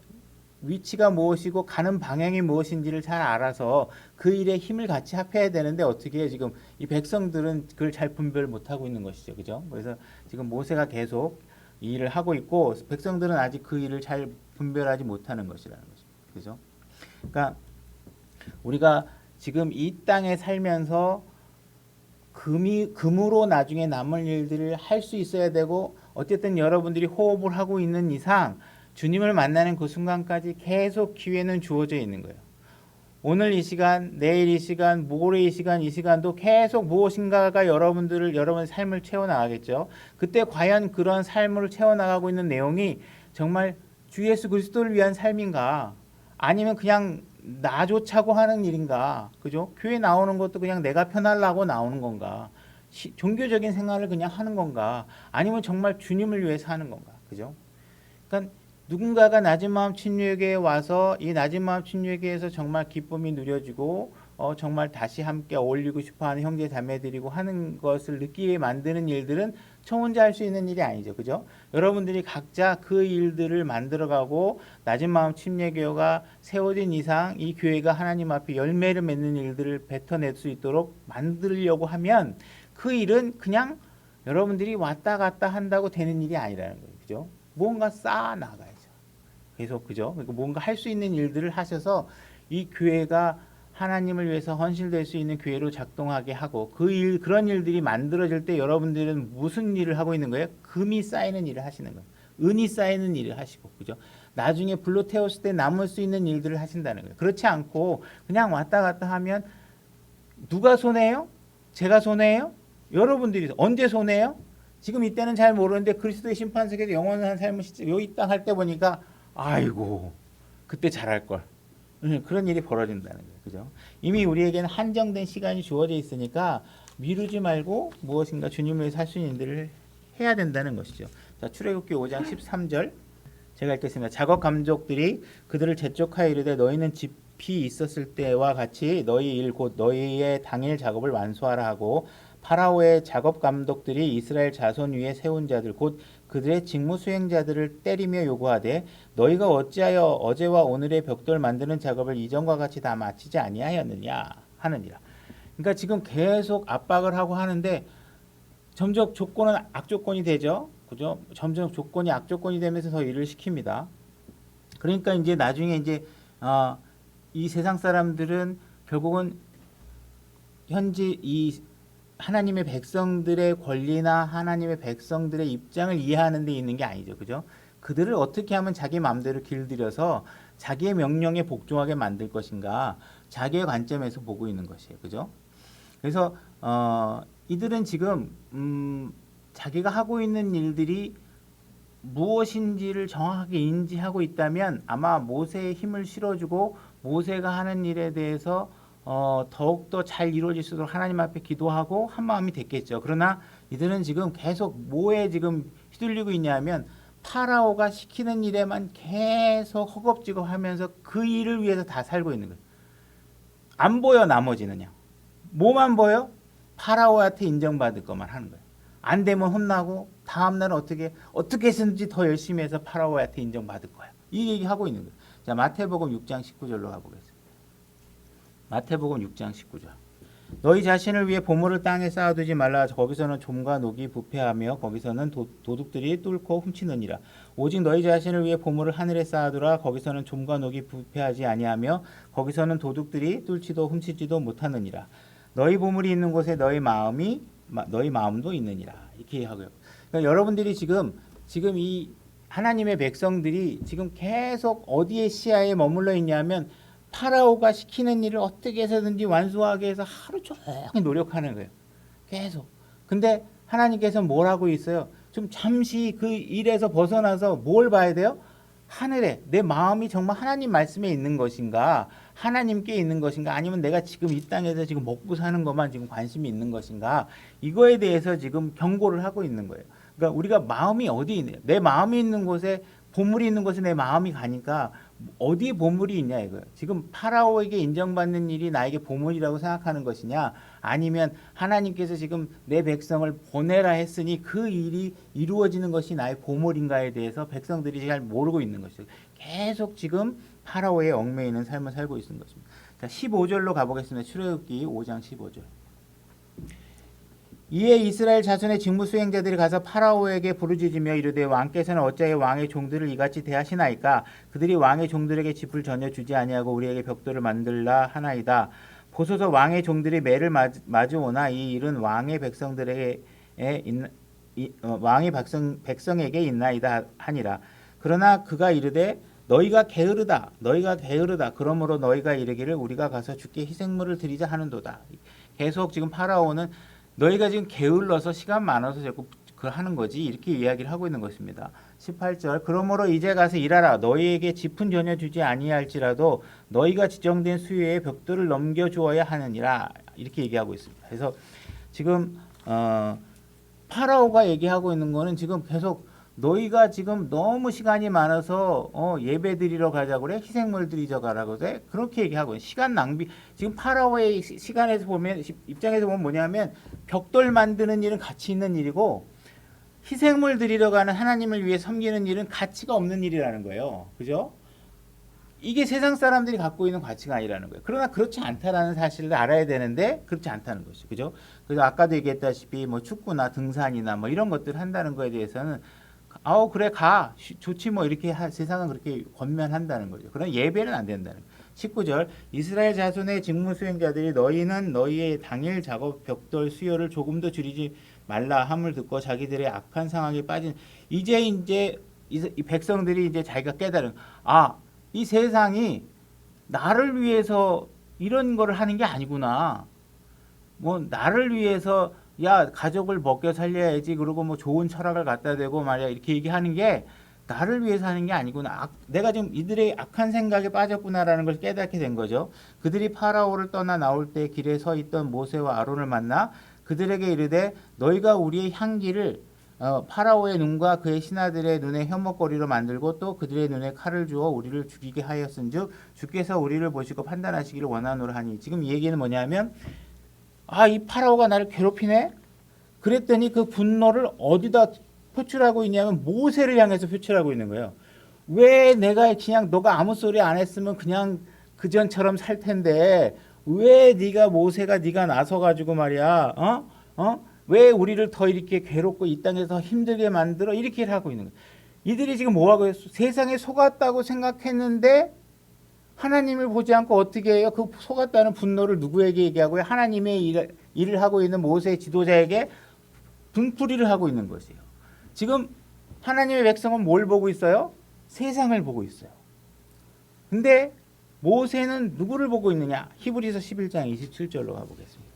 위치가 무엇이고 가는 방향이 무엇인지를 잘 알아서 그 일에 힘을 같이 합해야 되는데 어떻게 해요? 지금 이 백성들은 그걸 잘 분별 못하고 있는 것이죠. 그죠? 그래서 지금 모세가 계속 이 일을 하고 있고 백성들은 아직 그 일을 잘 분별하지 못하는 것이라는 거죠. 그죠? 그러니까 우리가 지금 이 땅에 살면서 금으로 나중에 남을 일들을 할 수 있어야 되고, 어쨌든 여러분들이 호흡을 하고 있는 이상 주님을 만나는 그 순간까지 계속 기회는 주어져 있는 거예요. 오늘 이 시간, 내일 이 시간, 모레 이 시간도 계속 무엇인가가 여러분의 삶을 채워나가겠죠. 그때 과연 그런 삶을 채워나가고 있는 내용이 정말 주 예수 그리스도를 위한 삶인가? 아니면 그냥 나 좋자고 하는 일인가? 그죠? 교회 나오는 것도 그냥 내가 편하려고 나오는 건가? 종교적인 생활을 그냥 하는 건가? 아니면 정말 주님을 위해서 하는 건가? 그죠? 그러니까 누군가가 낮은 마음 침례교회에 와서 이 낮은 마음 침례교회에서 정말 기쁨이 누려지고 정말 다시 함께 어울리고 싶어하는 형제 자매들이고 하는 것을 느끼게 만드는 일들은 저 혼자 할 수 있는 일이 아니죠, 그죠? 여러분들이 각자 그 일들을 만들어가고 낮은 마음 침례교회가 세워진 이상 이 교회가 하나님 앞에 열매를 맺는 일들을 뱉어낼 수 있도록 만들려고 하면 그 일은 그냥 여러분들이 왔다 갔다 한다고 되는 일이 아니라는 거예요, 그죠? 뭔가 쌓아 나가야죠. 계속, 그죠? 그러니까 뭔가 할 수 있는 일들을 하셔서 이 교회가 하나님을 위해서 헌신될 수 있는 교회로 작동하게 하고 그런 일들이 만들어질 때 여러분들은 무슨 일을 하고 있는 거예요? 금이 쌓이는 일을 하시는 거예요. 은이 쌓이는 일을 하시고, 그죠? 나중에 불로 태웠을 때 남을 수 있는 일들을 하신다는 거예요. 그렇지 않고 그냥 왔다 갔다 하면 누가 손해요? 제가 손해요? 여러분들이 언제 손해요? 지금 이때는 잘 모르는데 그리스도의 심판석에서 영원한 삶을 여기 땅 할 때 보니까 아이고 그때 잘할 걸. 그런 일이 벌어진다는 거예요. 그죠? 이미 우리에게는 한정된 시간이 주어져 있으니까 미루지 말고 무엇인가 주님을 위해서 할 수 있는 일들을 해야 된다는 것이죠. 자, 출애굽기 5장 13절 제가 읽겠습니다. 작업 감족들이 그들을 재촉하여 이르되 너희는 집이 있었을 때와 같이 너희 일 곧 너희의 당일 작업을 완수하라 하고 파라오의 작업 감독들이 이스라엘 자손 위에 세운 자들 곧 그들의 직무 수행자들을 때리며 요구하되 너희가 어찌하여 어제와 오늘의 벽돌 만드는 작업을 이전과 같이 다 마치지 아니하였느냐 하느니라. 그러니까 지금 계속 압박을 하고 하는데 점점 조건은 악조건이 되죠. 그죠? 점점 조건이 악조건이 되면서 더 일을 시킵니다. 그러니까 이제 나중에 이제 이 세상 사람들은 결국은 현재 이 하나님의 백성들의 권리나 하나님의 백성들의 입장을 이해하는 데 있는 게 아니죠. 그죠? 그들을 어떻게 하면 자기 마음대로 길들여서 자기의 명령에 복종하게 만들 것인가 자기의 관점에서 보고 있는 것이에요. 그죠? 그래서 이들은 지금 자기가 하고 있는 일들이 무엇인지를 정확하게 인지하고 있다면 아마 모세의 힘을 실어주고 모세가 하는 일에 대해서 더욱더 잘 이루어질 수 있도록 하나님 앞에 기도하고 한 마음이 됐겠죠. 그러나 이들은 지금 계속 뭐에 지금 휘둘리고 있냐면 파라오가 시키는 일에만 계속 허겁지겁 하면서 그 일을 위해서 다 살고 있는 거예요. 안 보여 나머지는요. 뭐만 보여? 파라오한테 인정받을 것만 하는 거예요. 안 되면 혼나고 다음날은 어떻게 해서든지 더 열심히 해서 파라오한테 인정받을 거야. 이 얘기하고 있는 거예요. 자, 마태복음 6장 19절로 가보겠습니다. 마태복음 6장 19절. 너희 자신을 위해 보물을 땅에 쌓아두지 말라. 거기서는 좀과 녹이 부패하며 거기서는 도둑들이 뚫고 훔치느니라. 오직 너희 자신을 위해 보물을 하늘에 쌓아두라. 거기서는 좀과 녹이 부패하지 아니하며 거기서는 도둑들이 뚫지도 훔치지도 못하느니라. 너희 보물이 있는 곳에 너희 마음도 있느니라. 이렇게 하고요. 그러니까 여러분들이 지금 이 하나님의 백성들이 지금 계속 어디에 시야에 머물러 있냐면 파라오가 시키는 일을 어떻게 해서든지 완수하게 해서 하루 종일 노력하는 거예요. 계속. 근데 하나님께서 뭘 하고 있어요? 좀 잠시 그 일에서 벗어나서 뭘 봐야 돼요? 하늘에 내 마음이 정말 하나님 말씀에 있는 것인가, 하나님께 있는 것인가, 아니면 내가 지금 이 땅에서 지금 먹고 사는 것만 지금 관심이 있는 것인가, 이거에 대해서 지금 경고를 하고 있는 거예요. 그러니까 우리가 마음이 어디 있냐, 내 마음이 있는 곳에 보물이 있는 곳에 내 마음이 가니까 어디에 보물이 있냐 이거예요. 지금 파라오에게 인정받는 일이 나에게 보물이라고 생각하는 것이냐, 아니면 하나님께서 지금 내 백성을 보내라 했으니 그 일이 이루어지는 것이 나의 보물인가에 대해서 백성들이 잘 모르고 있는 것이죠. 계속 지금 파라오에 얽매이는 삶을 살고 있는 것입니다. 자, 15절로 가보겠습니다. 출애굽기 5장 15절. 이에 이스라엘 자손의 직무 수행자들이 가서 파라오에게 부르짖으며 이르되 왕께서는 어찌하여 왕의 종들을 이같이 대하시나이까? 그들이 왕의 종들에게 짚을 전혀 주지 아니하고 우리에게 벽돌을 만들라 하나이다. 보소서 왕의 종들이 매를 마주오나 이 일은 왕의 백성에게 있나이다 하니라. 그러나 그가 이르되 너희가 게으르다. 그러므로 너희가 이르기를 우리가 가서 주께 희생물을 드리자 하는도다. 계속 지금 파라오는 너희가 지금 게을러서 시간 많아서 자꾸 그 하는 거지 이렇게 이야기를 하고 있는 것입니다. 18절. 그러므로 이제 가서 일하라. 너희에게 짚은 전혀 주지 아니할지라도 너희가 지정된 수요에 벽돌을 넘겨 주어야 하느니라. 이렇게 얘기하고 있습니다. 그래서 지금 파라오가 얘기하고 있는 거는 지금 계속 너희가 지금 너무 시간이 많아서 예배 드리러 가자고 그래? 희생물 드리러 가라고 그래? 그렇게 얘기하고 시간 낭비. 지금 파라오의 시간에서 보면 입장에서 보면 뭐냐면 벽돌 만드는 일은 가치 있는 일이고 희생물 드리러 가는 하나님을 위해 섬기는 일은 가치가 없는 일이라는 거예요. 그죠? 이게 세상 사람들이 갖고 있는 가치가 아니라는 거예요. 그러나 그렇지 않다라는 사실을 알아야 되는데 그렇지 않다는 것이죠. 그죠? 그래서 아까도 얘기했다시피 뭐 축구나 등산이나 뭐 이런 것들을 한다는 거에 대해서는 그래 가 좋지 뭐 이렇게 세상은 그렇게 권면한다는 거죠. 그러나 예배는 안 된다는 거예요. 19절 이스라엘 자손의 직무 수행자들이 너희는 너희의 당일 작업 벽돌 수요를 조금 더 줄이지 말라 함을 듣고 자기들의 악한 상황에 빠진 이제 이 백성들이 이제 자기가 깨달은 이 세상이 나를 위해서 이런 거를 하는 게 아니구나. 뭐 나를 위해서 야 가족을 먹여 살려야지 그러고 뭐 좋은 철학을 갖다 대고 말이야 이렇게 얘기하는 게 나를 위해서 하는 게 아니구나. 내가 지금 이들의 악한 생각에 빠졌구나라는 걸 깨닫게 된 거죠. 그들이 파라오를 떠나 나올 때 길에 서 있던 모세와 아론을 만나 그들에게 이르되 너희가 우리의 향기를 파라오의 눈과 그의 신하들의 눈에 혐오거리로 만들고 또 그들의 눈에 칼을 주어 우리를 죽이게 하였은즉 주께서 우리를 보시고 판단하시기를 원하노라 하니 지금 이 얘기는 뭐냐면 이 파라오가 나를 괴롭히네? 그랬더니 그 분노를 어디다 표출하고 있냐면 모세를 향해서 표출하고 있는 거예요. 왜 내가 그냥 너가 아무 소리 안 했으면 그냥 그전처럼 살 텐데 왜 모세가 네가 나서 가지고 말이야 왜 우리를 더 이렇게 괴롭고 이 땅에서 힘들게 만들어 이렇게 하고 있는 거예요. 이들이 지금 뭐하고 있어? 세상에 속았다고 생각했는데 하나님을 보지 않고 어떻게 해요? 그 속았다는 분노를 누구에게 얘기하고요? 하나님의 일을 하고 있는 모세의 지도자에게 분풀이를 하고 있는 것이에요. 지금 하나님의 백성은 뭘 보고 있어요? 세상을 보고 있어요. 근데 모세는 누구를 보고 있느냐? 히브리서 11장 27절로 가보겠습니다.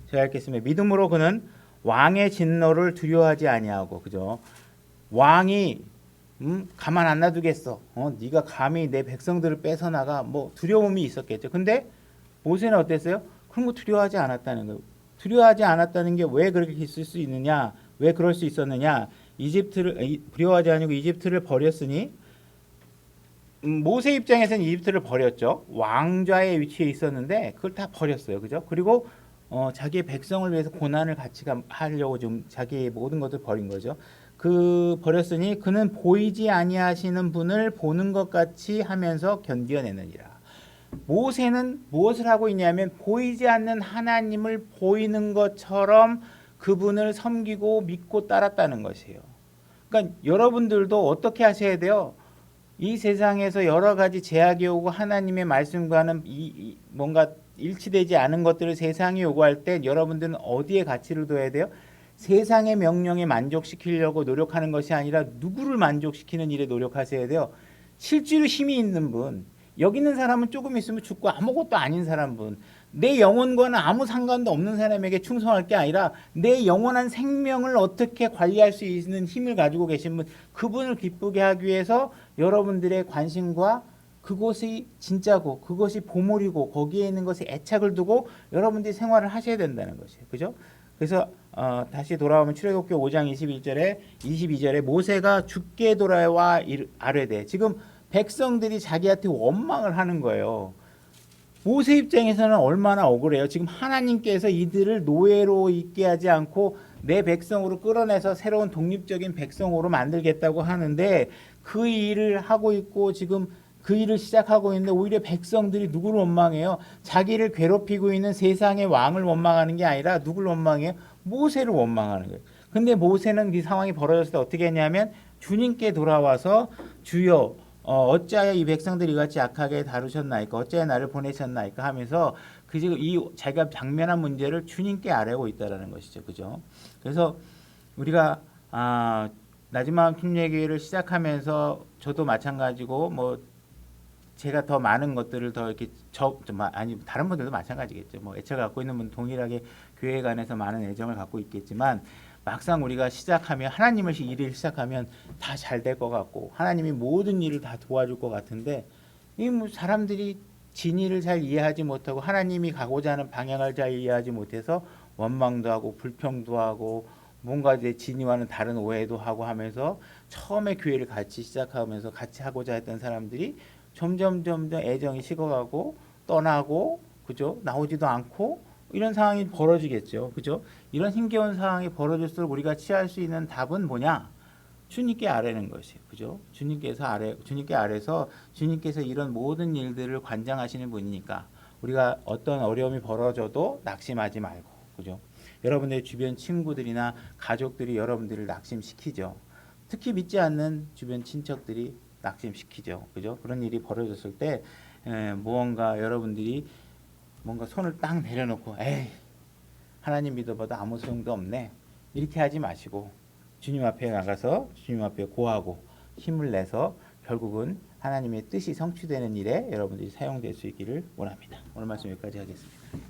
제가 읽겠습니다. 믿음으로 그는 왕의 진노를 두려워하지 아니하고, 그죠? 왕이 가만 안 놔두겠어. 네가 감히 내 백성들을 뺏어 나가. 뭐 두려움이 있었겠죠. 근데 모세는 어땠어요? 그런 거 두려워하지 않았다는 거예요. 두려워하지 않았다는 게 왜 그렇게 있을 수 있느냐? 왜 그럴 수 있었느냐? 두려워하지 아니고 이집트를 버렸으니 모세 입장에서는 이집트를 버렸죠. 왕좌의 위치에 있었는데 그걸 다 버렸어요. 그죠? 그리고 자기의 백성을 위해서 고난을 같이 하려고 좀 자기의 모든 것을 버린 거죠. 버렸으니 그는 보이지 아니하시는 분을 보는 것 같이 하면서 견뎌내느니라. 모세는 무엇을 하고 있냐면 보이지 않는 하나님을 보이는 것처럼 그분을 섬기고 믿고 따랐다는 것이에요. 그러니까 여러분들도 어떻게 하셔야 돼요? 이 세상에서 여러 가지 제약이 오고 하나님의 말씀과는 뭔가 일치되지 않은 것들을 세상이 요구할 때 여러분들은 어디에 가치를 둬야 돼요? 세상의 명령에 만족시키려고 노력하는 것이 아니라 누구를 만족시키는 일에 노력하셔야 돼요. 실제로 힘이 있는 분, 여기 있는 사람은 조금 있으면 죽고 아무것도 아닌 사람분, 내 영혼과는 아무 상관도 없는 사람에게 충성할 게 아니라 내 영원한 생명을 어떻게 관리할 수 있는 힘을 가지고 계신 분, 그분을 기쁘게 하기 위해서 여러분들의 관심과 그것이 진짜고 그것이 보물이고 거기에 있는 것에 애착을 두고 여러분들이 생활을 하셔야 된다는 것이에요. 그죠? 그래서 다시 돌아오면 출애굽기 5장 22절에 모세가 죽게 돌아와 아뢰되, 지금 백성들이 자기한테 원망을 하는 거예요. 모세 입장에서는 얼마나 억울해요. 지금 하나님께서 이들을 노예로 있게 하지 않고 내 백성으로 끌어내서 새로운 독립적인 백성으로 만들겠다고 하는데 그 일을 하고 있고 지금 그 일을 시작하고 있는데 오히려 백성들이 누구를 원망해요? 자기를 괴롭히고 있는 세상의 왕을 원망하는 게 아니라 누구를 원망해요? 모세를 원망하는 거예요. 근데 모세는 이 상황이 벌어졌을 때 어떻게 했냐면 주님께 돌아와서 주여 어찌하여 이 백성들이 같이 악하게 다루셨나이까? 어찌하여 나를 보내셨나이까? 하면서 지금 자기가 당면한 문제를 주님께 아뢰고 있다라는 것이죠. 그죠? 그래서 우리가 낮은마음 침례교회를 시작하면서 저도 마찬가지고 뭐 제가 더 많은 것들을 더 이렇게 다른 분들도 마찬가지겠죠. 뭐 애착을 갖고 있는 분 동일하게 교회에 관해서 많은 애정을 갖고 있겠지만 막상 우리가 시작하면 하나님을 일을 시작하면 다 잘 될 것 같고 하나님이 모든 일을 다 도와줄 것 같은데 이 뭐 사람들이 진리를 잘 이해하지 못하고 하나님이 가고자 하는 방향을 잘 이해하지 못해서 원망도 하고 불평도 하고 뭔가 이제 진이와는 다른 오해도 하고 하면서 처음에 교회를 같이 시작하면서 같이 하고자 했던 사람들이 점점 애정이 식어가고 떠나고 그죠? 나오지도 않고 이런 상황이 벌어지겠죠. 그죠? 이런 힘겨운 상황이 벌어질수록 우리가 취할 수 있는 답은 뭐냐? 주님께 아뢰는 것이에요. 그죠? 주님께 아뢰서 주님께서 이런 모든 일들을 관장하시는 분이니까 우리가 어떤 어려움이 벌어져도 낙심하지 말고, 그죠? 여러분의 주변 친구들이나 가족들이 여러분들을 낙심시키죠. 특히 믿지 않는 주변 친척들이 낙심시키죠. 그죠? 그런 일이 벌어졌을 때 무언가 여러분들이 뭔가 손을 딱 내려놓고 에이 하나님 믿어봐도 아무 소용도 없네 이렇게 하지 마시고 주님 앞에 나가서 주님 앞에 고하고 힘을 내서 결국은 하나님의 뜻이 성취되는 일에 여러분들이 사용될 수 있기를 원합니다. 오늘 말씀 여기까지 하겠습니다.